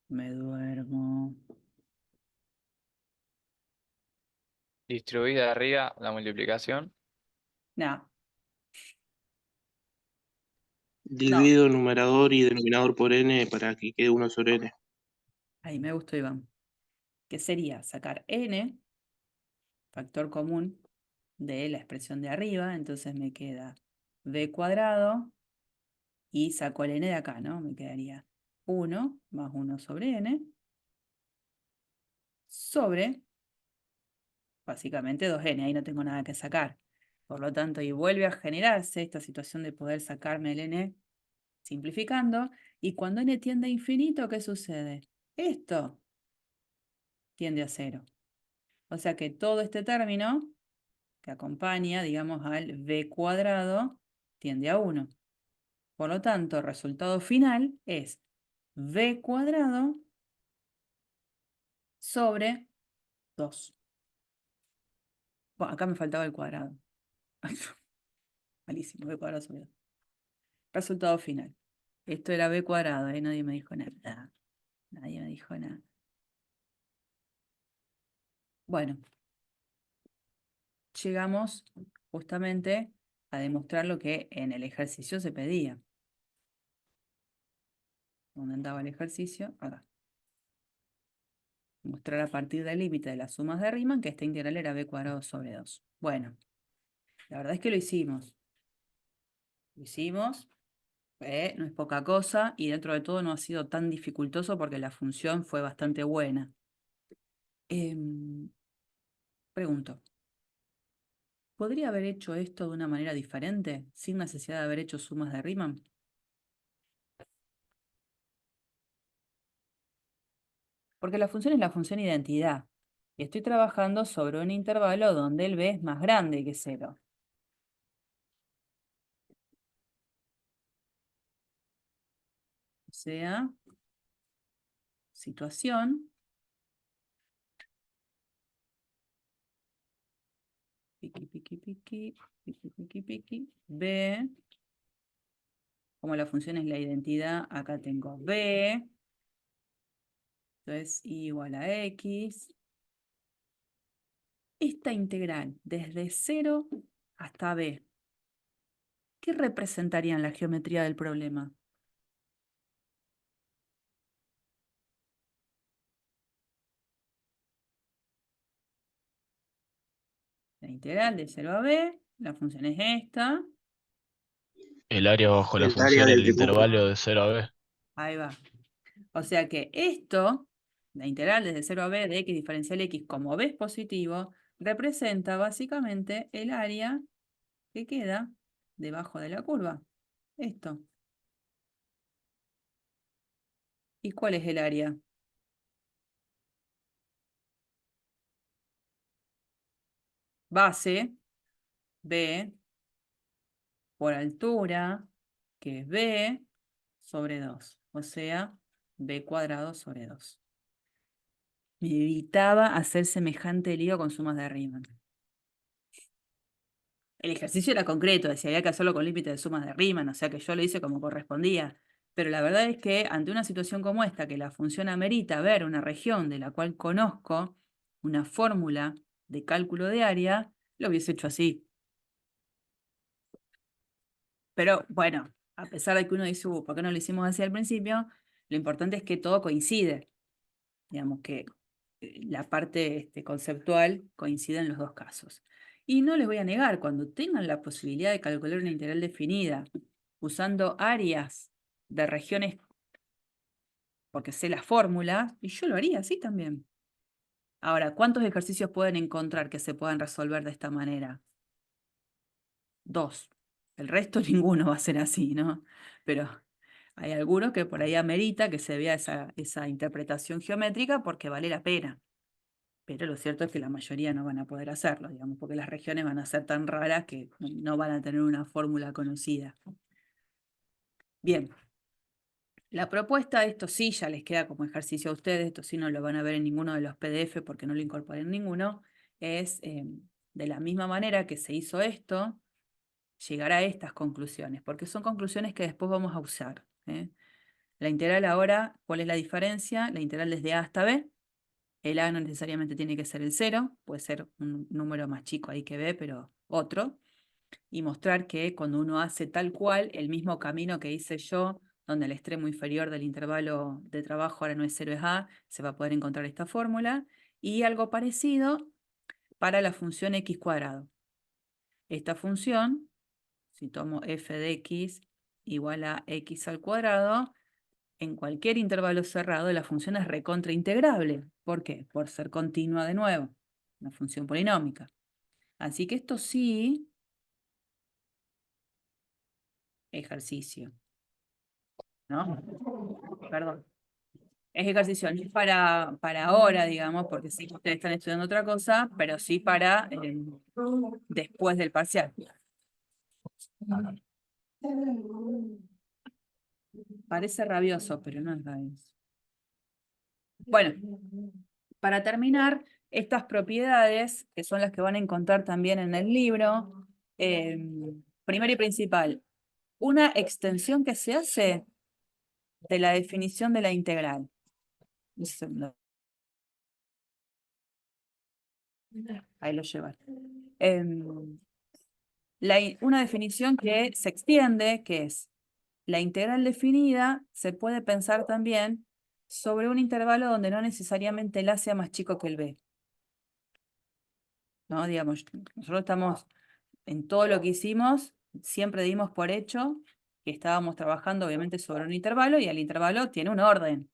Me duermo. Distribuida de arriba la multiplicación. No, no. Divido numerador y denominador por n para que quede 1 sobre n. Ahí me gustó, Iván. Que sería sacar n, factor común de la expresión de arriba, entonces me queda b cuadrado y saco el n de acá, ¿no? Me quedaría 1 más 1 sobre n sobre, básicamente, 2n. Ahí no tengo nada que sacar. Por lo tanto, y vuelve a generarse esta situación de poder sacarme el n simplificando. Y cuando n tiende a infinito, ¿qué sucede? Esto tiende a 0. O sea que todo este término que acompaña, digamos, al b cuadrado, tiende a 1. Por lo tanto, el resultado final es b cuadrado sobre 2. Bueno, acá me faltaba el cuadrado. Malísimo, b cuadrado sobre 2. Resultado final. Esto era b cuadrado, nadie me dijo nada. Nadie me dijo nada. Bueno, llegamos justamente a demostrar lo que en el ejercicio se pedía. ¿Dónde andaba el ejercicio? Acá. Mostrar a partir del límite de las sumas de Riemann que esta integral era b cuadrado sobre 2. Bueno, la verdad es que lo hicimos. Lo hicimos, no es poca cosa, y dentro de todo no ha sido tan dificultoso porque la función fue bastante buena. Pregunto, ¿podría haber hecho esto de una manera diferente, sin necesidad de haber hecho sumas de Riemann? Porque la función es la función identidad. Y estoy trabajando sobre un intervalo donde el b es más grande que 0. O sea, situación. Piqui, piqui, piqui, piqui, piqui, piqui. B. Como la función es la identidad, acá tengo b. Entonces, igual a x. Esta integral, desde 0 hasta b, ¿qué representaría en la geometría del problema? La integral de 0 a b, la función es esta. El área bajo la El función área en del el triángulo. intervalo de 0 a b. Ahí va. O sea que esto, la integral desde 0 a b de x diferencial x como b es positivo, representa básicamente el área que queda debajo de la curva. Esto. ¿Y cuál es el área? Base, b, por altura, que es b, sobre 2. O sea, b cuadrado sobre 2. Me evitaba hacer semejante lío con sumas de Riemann. El ejercicio era concreto, decía, había que hacerlo con límite de sumas de Riemann, o sea que yo lo hice como correspondía. Pero la verdad es que ante una situación como esta, que la función amerita ver una región de la cual conozco una fórmula de cálculo de área, lo hubiese hecho así. Pero bueno, a pesar de que uno dice, ¿por qué no lo hicimos así al principio? Lo importante es que todo coincide. Digamos que la parte conceptual coincide en los dos casos. Y no les voy a negar, cuando tengan la posibilidad de calcular una integral definida usando áreas de regiones, porque sé la fórmula, y yo lo haría así también. Ahora, ¿cuántos ejercicios pueden encontrar que se puedan resolver de esta manera? 2. El resto ninguno va a ser así, ¿no? Pero hay algunos que por ahí amerita que se vea esa interpretación geométrica porque vale la pena. Pero lo cierto es que la mayoría no van a poder hacerlo, digamos, porque las regiones van a ser tan raras que no van a tener una fórmula conocida. Bien. La propuesta, esto sí ya les queda como ejercicio a ustedes, esto sí no lo van a ver en ninguno de los PDF porque no lo incorporé en ninguno, es de la misma manera que se hizo esto, llegar a estas conclusiones, porque son conclusiones que después vamos a usar. La integral ahora, ¿cuál es la diferencia? La integral desde A hasta B. El A no necesariamente tiene que ser el 0, puede ser un número más chico ahí que B, pero otro. Y mostrar que cuando uno hace tal cual, el mismo camino que hice yo, donde el extremo inferior del intervalo de trabajo ahora no es 0, es A, se va a poder encontrar esta fórmula. Y algo parecido para la función x cuadrado. Esta función, si tomo f de x igual a x al cuadrado, en cualquier intervalo cerrado la función es recontraintegrable. ¿Por qué? Por ser continua de nuevo, una función polinómica. Así que esto sí, ejercicio. ¿No? Perdón. Es ejercicio, no es para ahora, digamos, porque sí que ustedes están estudiando otra cosa, pero sí para después del parcial. Parece rabioso, pero no es rabioso. Bueno, para terminar, estas propiedades, que son las que van a encontrar también en el libro, primero y principal, una extensión que se hace de la definición de la integral. Ahí lo llevan. Una definición que se extiende, que es la integral definida, se puede pensar también sobre un intervalo donde no necesariamente el A sea más chico que el B. ¿No? Digamos, nosotros estamos en todo lo que hicimos, siempre dimos por hecho que estábamos trabajando obviamente sobre un intervalo y el intervalo tiene un orden.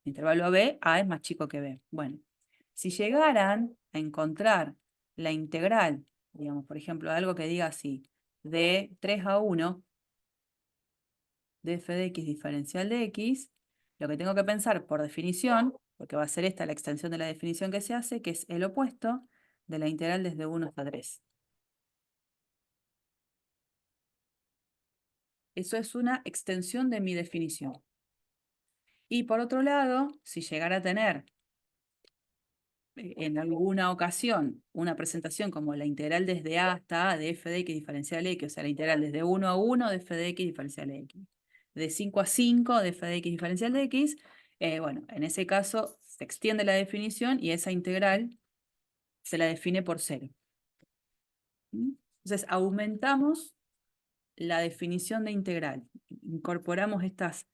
El intervalo B, A es más chico que B. Bueno, si llegaran a encontrar la integral, digamos, por ejemplo, algo que diga así, de 3 a 1, de f de x diferencial de x, lo que tengo que pensar por definición, porque va a ser esta la extensión de la definición que se hace, que es el opuesto de la integral desde 1 hasta 3. Eso es una extensión de mi definición. Y por otro lado, si llegara a tener en alguna ocasión una presentación como la integral desde a hasta a de f de x diferencial de x, o sea, la integral desde 1 a 1 de f de x diferencial de x, de 5 a 5 de f de x diferencial de x, bueno, en ese caso se extiende la definición y esa integral se la define por 0. Entonces, aumentamos la definición de integral. Incorporamos estas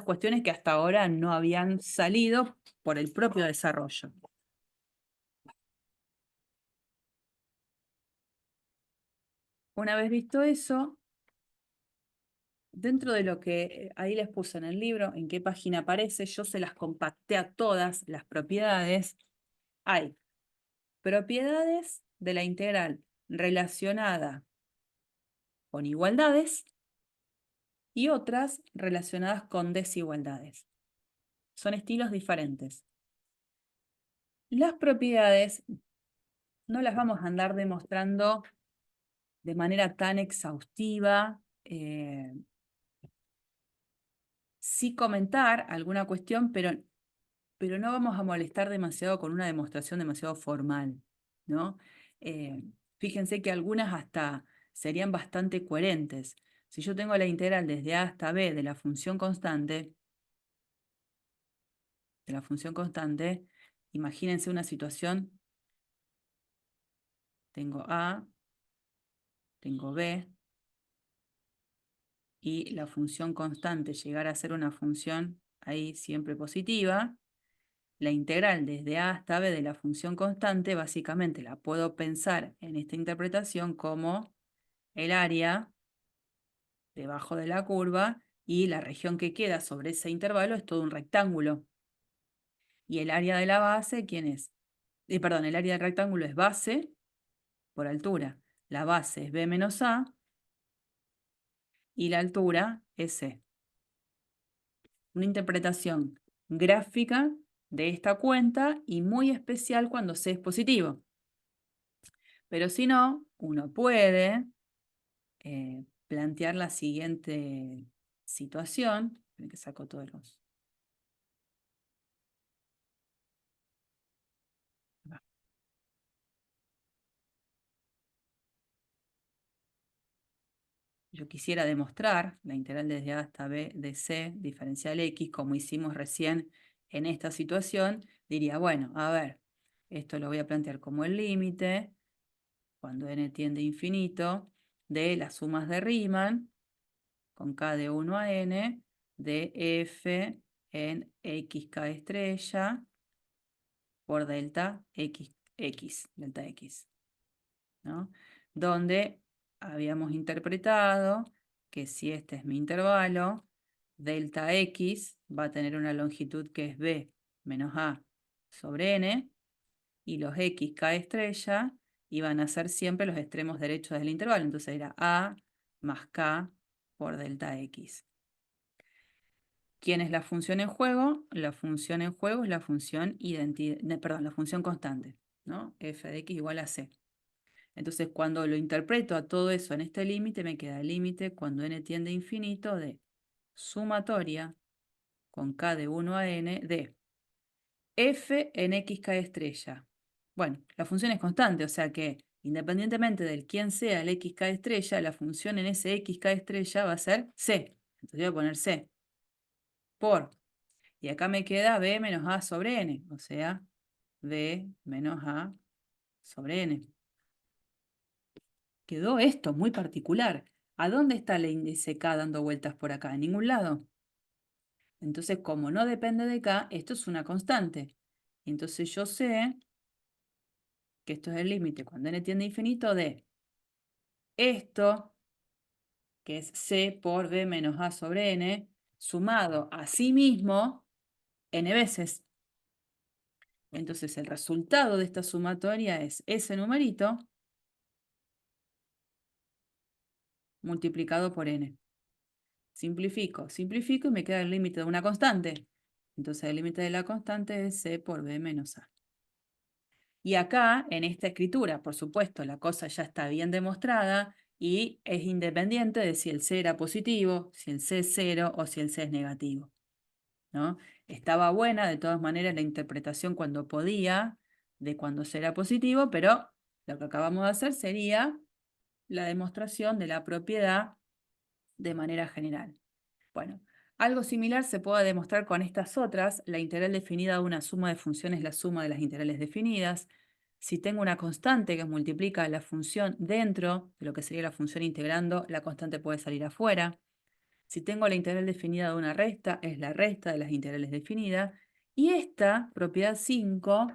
cuestiones que hasta ahora no habían salido por el propio desarrollo. Una vez visto eso, dentro de lo que ahí les puse en el libro, en qué página aparece, yo se las compacté a todas las propiedades. Hay propiedades de la integral relacionada con igualdades y otras relacionadas con desigualdades. Son estilos diferentes. Las propiedades no las vamos a andar demostrando de manera tan exhaustiva, sí comentar alguna cuestión, pero no vamos a molestar demasiado con una demostración demasiado formal, ¿no? Fíjense que algunas hasta serían bastante coherentes. Si yo tengo la integral desde a hasta b de la función constante, imagínense una situación, tengo a, tengo b, y la función constante llegar a ser una función ahí siempre positiva, la integral desde a hasta b de la función constante, básicamente la puedo pensar en esta interpretación como el área debajo de la curva y la región que queda sobre ese intervalo es todo un rectángulo. Y el área de la base, ¿quién es? Perdón, el área del rectángulo es base por altura. La base es b menos a y la altura es c. Una interpretación gráfica de esta cuenta y muy especial cuando c es positivo. Pero si no, uno puede plantear la siguiente situación. Esperen que saco todos los... Yo quisiera demostrar la integral desde a hasta b de c diferencial x, como hicimos recién en esta situación, diría, bueno, a ver, esto lo voy a plantear como el límite, cuando n tiende a infinito, de las sumas de Riemann, con k de 1 a n, de f en xk estrella por delta x, delta x, ¿no? Donde habíamos interpretado que si este es mi intervalo, delta x va a tener una longitud que es b menos a sobre n, y los x k estrella iban a ser siempre los extremos derechos del intervalo. Entonces era a más k por delta x. ¿Quién es la función en juego? La función en juego es la función la función constante, ¿no? F de x igual a c. Entonces, cuando lo interpreto a todo eso en este límite, me queda el límite cuando n tiende a infinito de sumatoria con k de 1 a n de f en xk estrella. Bueno, la función es constante, o sea que independientemente del quién sea el xk estrella, la función en ese xk estrella va a ser c. Entonces voy a poner c por, y acá me queda b menos a sobre n, o sea, b menos a sobre n. quedó esto muy particular. ¿A dónde está el índice K dando vueltas por acá? En ningún lado. Entonces, como no depende de K, esto es una constante. Y entonces yo sé que esto es el límite cuando n tiende a infinito de esto, que es C por B menos A sobre N, sumado a sí mismo N veces. Entonces el resultado de esta sumatoria es ese numerito multiplicado por N. Simplifico y me queda el límite de una constante. Entonces el límite de la constante es C por B menos A. Y acá, en esta escritura, por supuesto, la cosa ya está bien demostrada y es independiente de si el C era positivo, si el C es 0 o si el C es negativo, ¿no? Estaba buena, de todas maneras, la interpretación cuando podía, de cuando C era positivo, pero lo que acabamos de hacer sería la demostración de la propiedad de manera general. Bueno, algo similar se puede demostrar con estas otras. La integral definida de una suma de funciones es la suma de las integrales definidas. Si tengo una constante que multiplica la función dentro de lo que sería la función integrando, la constante puede salir afuera. Si tengo la integral definida de una resta, es la resta de las integrales definidas. Y esta, propiedad 5,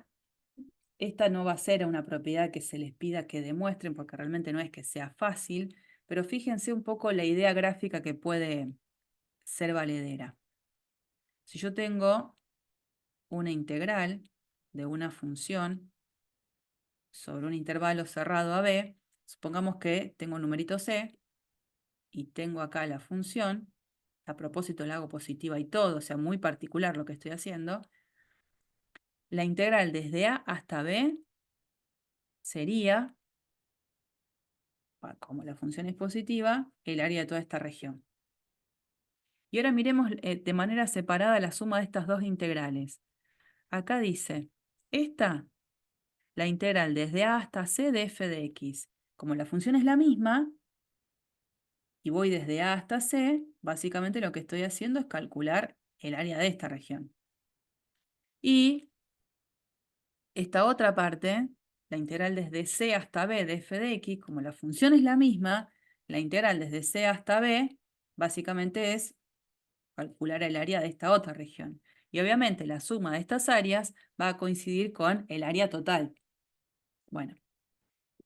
esta no va a ser una propiedad que se les pida que demuestren, porque realmente no es que sea fácil, pero fíjense un poco la idea gráfica que puede ser valedera. Si yo tengo una integral de una función sobre un intervalo cerrado a b, supongamos que tengo un numerito c y tengo acá la función, a propósito la hago positiva y todo, o sea, muy particular lo que estoy haciendo, la integral desde a hasta b sería, como la función es positiva, el área de toda esta región. Y ahora miremos de manera separada la suma de estas dos integrales. Acá dice, esta, la integral desde a hasta c de f de x. Como la función es la misma, y voy desde a hasta c, básicamente lo que estoy haciendo es calcular el área de esta región. Y esta otra parte, la integral desde c hasta b de f de x, como la función es la misma, la integral desde c hasta b, básicamente es calcular el área de esta otra región. Y obviamente la suma de estas áreas va a coincidir con el área total. Bueno,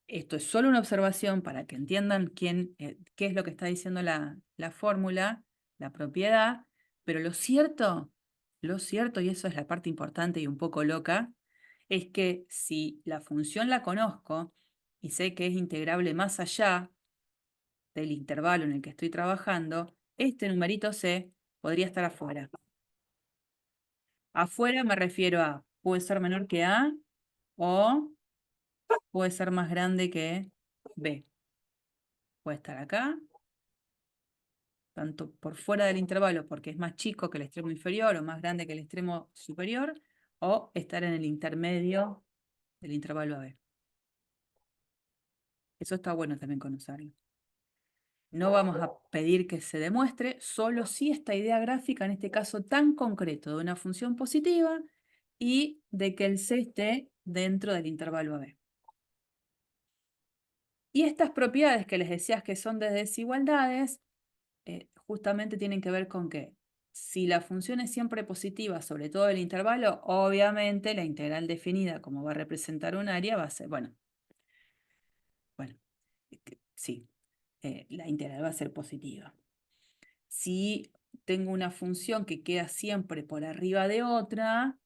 esto es solo una observación para que entiendan qué es lo que está diciendo la fórmula, la propiedad, pero lo cierto, y eso es la parte importante y un poco loca, es que si la función la conozco y sé que es integrable más allá del intervalo en el que estoy trabajando, este numerito c podría estar afuera. Afuera me refiero a, puede ser menor que a o puede ser más grande que b. Puede estar acá, tanto por fuera del intervalo porque es más chico que el extremo inferior o más grande que el extremo superior, o estar en el intermedio del intervalo AB. Eso está bueno también conocerlo. No vamos a pedir que se demuestre, solo si esta idea gráfica, en este caso tan concreto, de una función positiva y de que el C esté dentro del intervalo AB. Y estas propiedades que les decía que son de desigualdades, justamente tienen que ver con que si la función es siempre positiva, sobre todo el intervalo, obviamente la integral definida como va a representar un área va a ser, bueno, sí, la integral va a ser positiva. Si tengo una función que queda siempre por arriba de otra,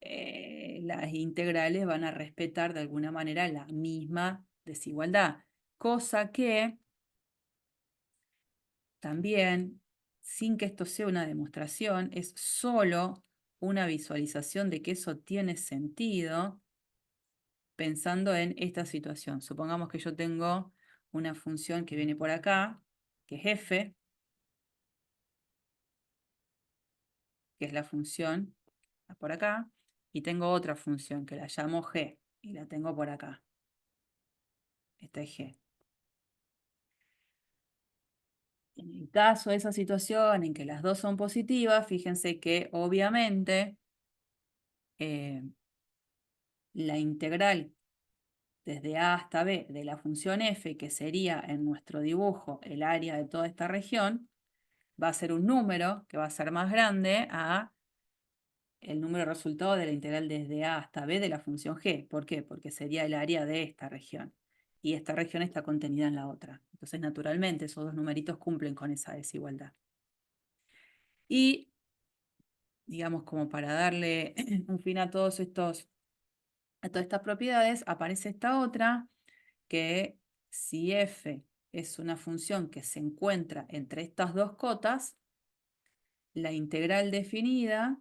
las integrales van a respetar de alguna manera la misma desigualdad, cosa que también, sin que esto sea una demostración, es solo una visualización de que eso tiene sentido pensando en esta situación. Supongamos que yo tengo una función que viene por acá, que es f, que es la función por acá, y tengo otra función que la llamo g, y la tengo por acá. Esta es g. En el caso de esa situación en que las dos son positivas, fíjense que obviamente la integral desde A hasta B de la función f, que sería en nuestro dibujo el área de toda esta región, va a ser un número que va a ser más grande a el número resultado de la integral desde A hasta B de la función g. ¿Por qué? Porque sería el área de esta región. Y esta región está contenida en la otra. Entonces, naturalmente, esos dos numeritos cumplen con esa desigualdad. Y, digamos, como para darle un fin a todas estas propiedades, aparece esta otra, que si f es una función que se encuentra entre estas dos cotas, la integral definida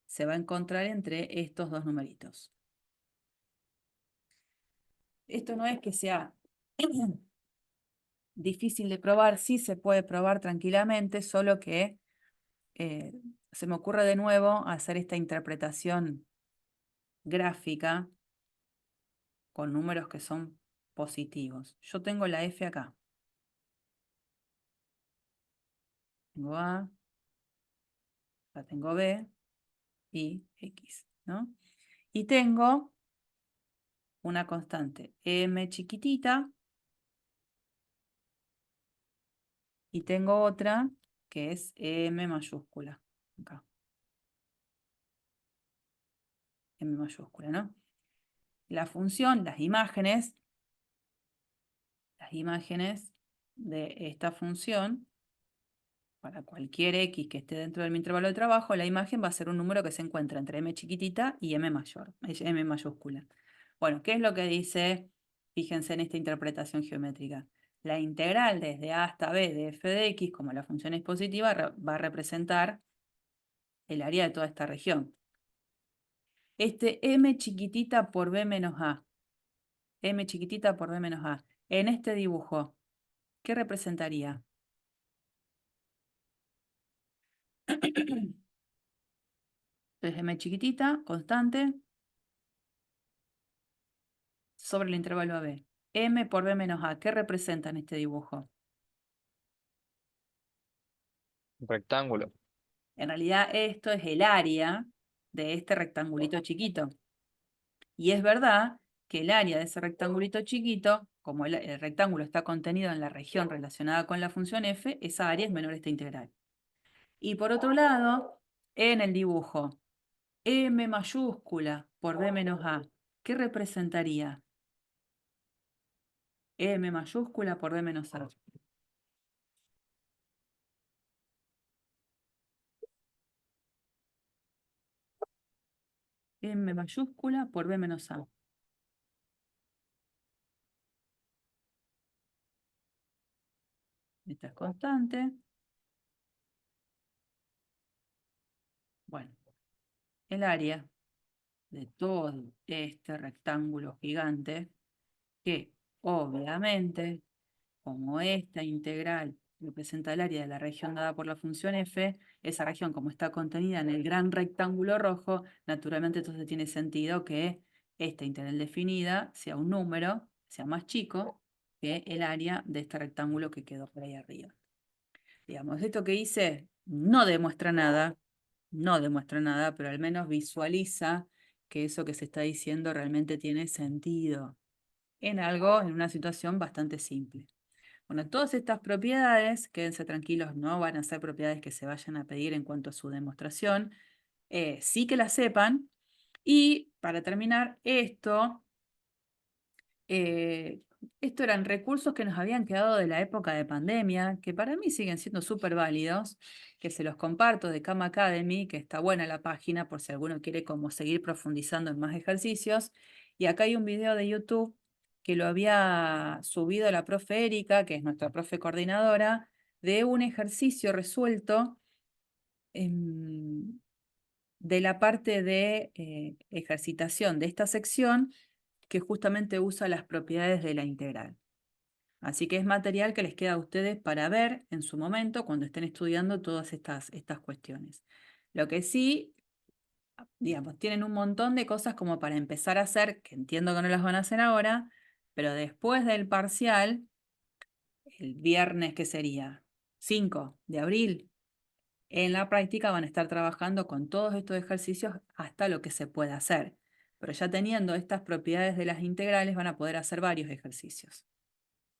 se va a encontrar entre estos dos numeritos. Esto no es que sea difícil de probar, sí se puede probar tranquilamente, solo que se me ocurre de nuevo hacer esta interpretación gráfica con números que son positivos. Yo tengo la f acá. Tengo A, acá tengo B y X, ¿no? Y tengo una constante m chiquitita y tengo otra que es m mayúscula. Acá. M mayúscula, ¿no? La función, las imágenes de esta función, para cualquier x que esté dentro de mi intervalo de trabajo, la imagen va a ser un número que se encuentra entre m chiquitita y m mayúscula. Bueno, ¿qué es lo que dice? Fíjense en esta interpretación geométrica. La integral desde a hasta b de f de x, como la función es positiva, va a representar el área de toda esta región. Este m chiquitita por b menos a. M chiquitita por b menos a. En este dibujo, ¿qué representaría? Entonces, m chiquitita, constante, sobre el intervalo AB. M por b menos a, ¿qué representa en este dibujo? Rectángulo. En realidad esto es el área de este rectangulito chiquito. Y es verdad que el área de ese rectangulito chiquito, como el rectángulo está contenido en la región relacionada con la función f, esa área es menor a esta integral. Y por otro lado, en el dibujo, m mayúscula por b menos a, ¿qué representaría? M mayúscula por b menos a. M mayúscula por b menos a. Esta es constante. Bueno, el área de todo este rectángulo gigante, que obviamente, como esta integral representa el área de la región dada por la función f, esa región, como está contenida en el gran rectángulo rojo, naturalmente entonces tiene sentido que esta integral definida sea un número, sea más chico que el área de este rectángulo que quedó por ahí arriba. Digamos, esto que hice no demuestra nada, pero al menos visualiza que eso que se está diciendo realmente tiene sentido en algo, en una situación bastante simple. Bueno, todas estas propiedades, quédense tranquilos, no van a ser propiedades que se vayan a pedir en cuanto a su demostración, sí que las sepan. Y para terminar, esto eran recursos que nos habían quedado de la época de pandemia, que para mí siguen siendo súper válidos, que se los comparto de Khan Academy, que está buena la página por si alguno quiere como seguir profundizando en más ejercicios. Y acá hay un video de YouTube que lo había subido la profe Erika, que es nuestra profe coordinadora, de un ejercicio resuelto de la parte de ejercitación de esta sección, que justamente usa las propiedades de la integral. Así que es material que les queda a ustedes para ver en su momento cuando estén estudiando todas estas cuestiones. Lo que sí, digamos, tienen un montón de cosas como para empezar a hacer, que entiendo que no las van a hacer ahora, pero después del parcial, el viernes, que sería 5 de abril, en la práctica van a estar trabajando con todos estos ejercicios hasta lo que se pueda hacer. Pero ya teniendo estas propiedades de las integrales van a poder hacer varios ejercicios.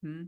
¿Mm?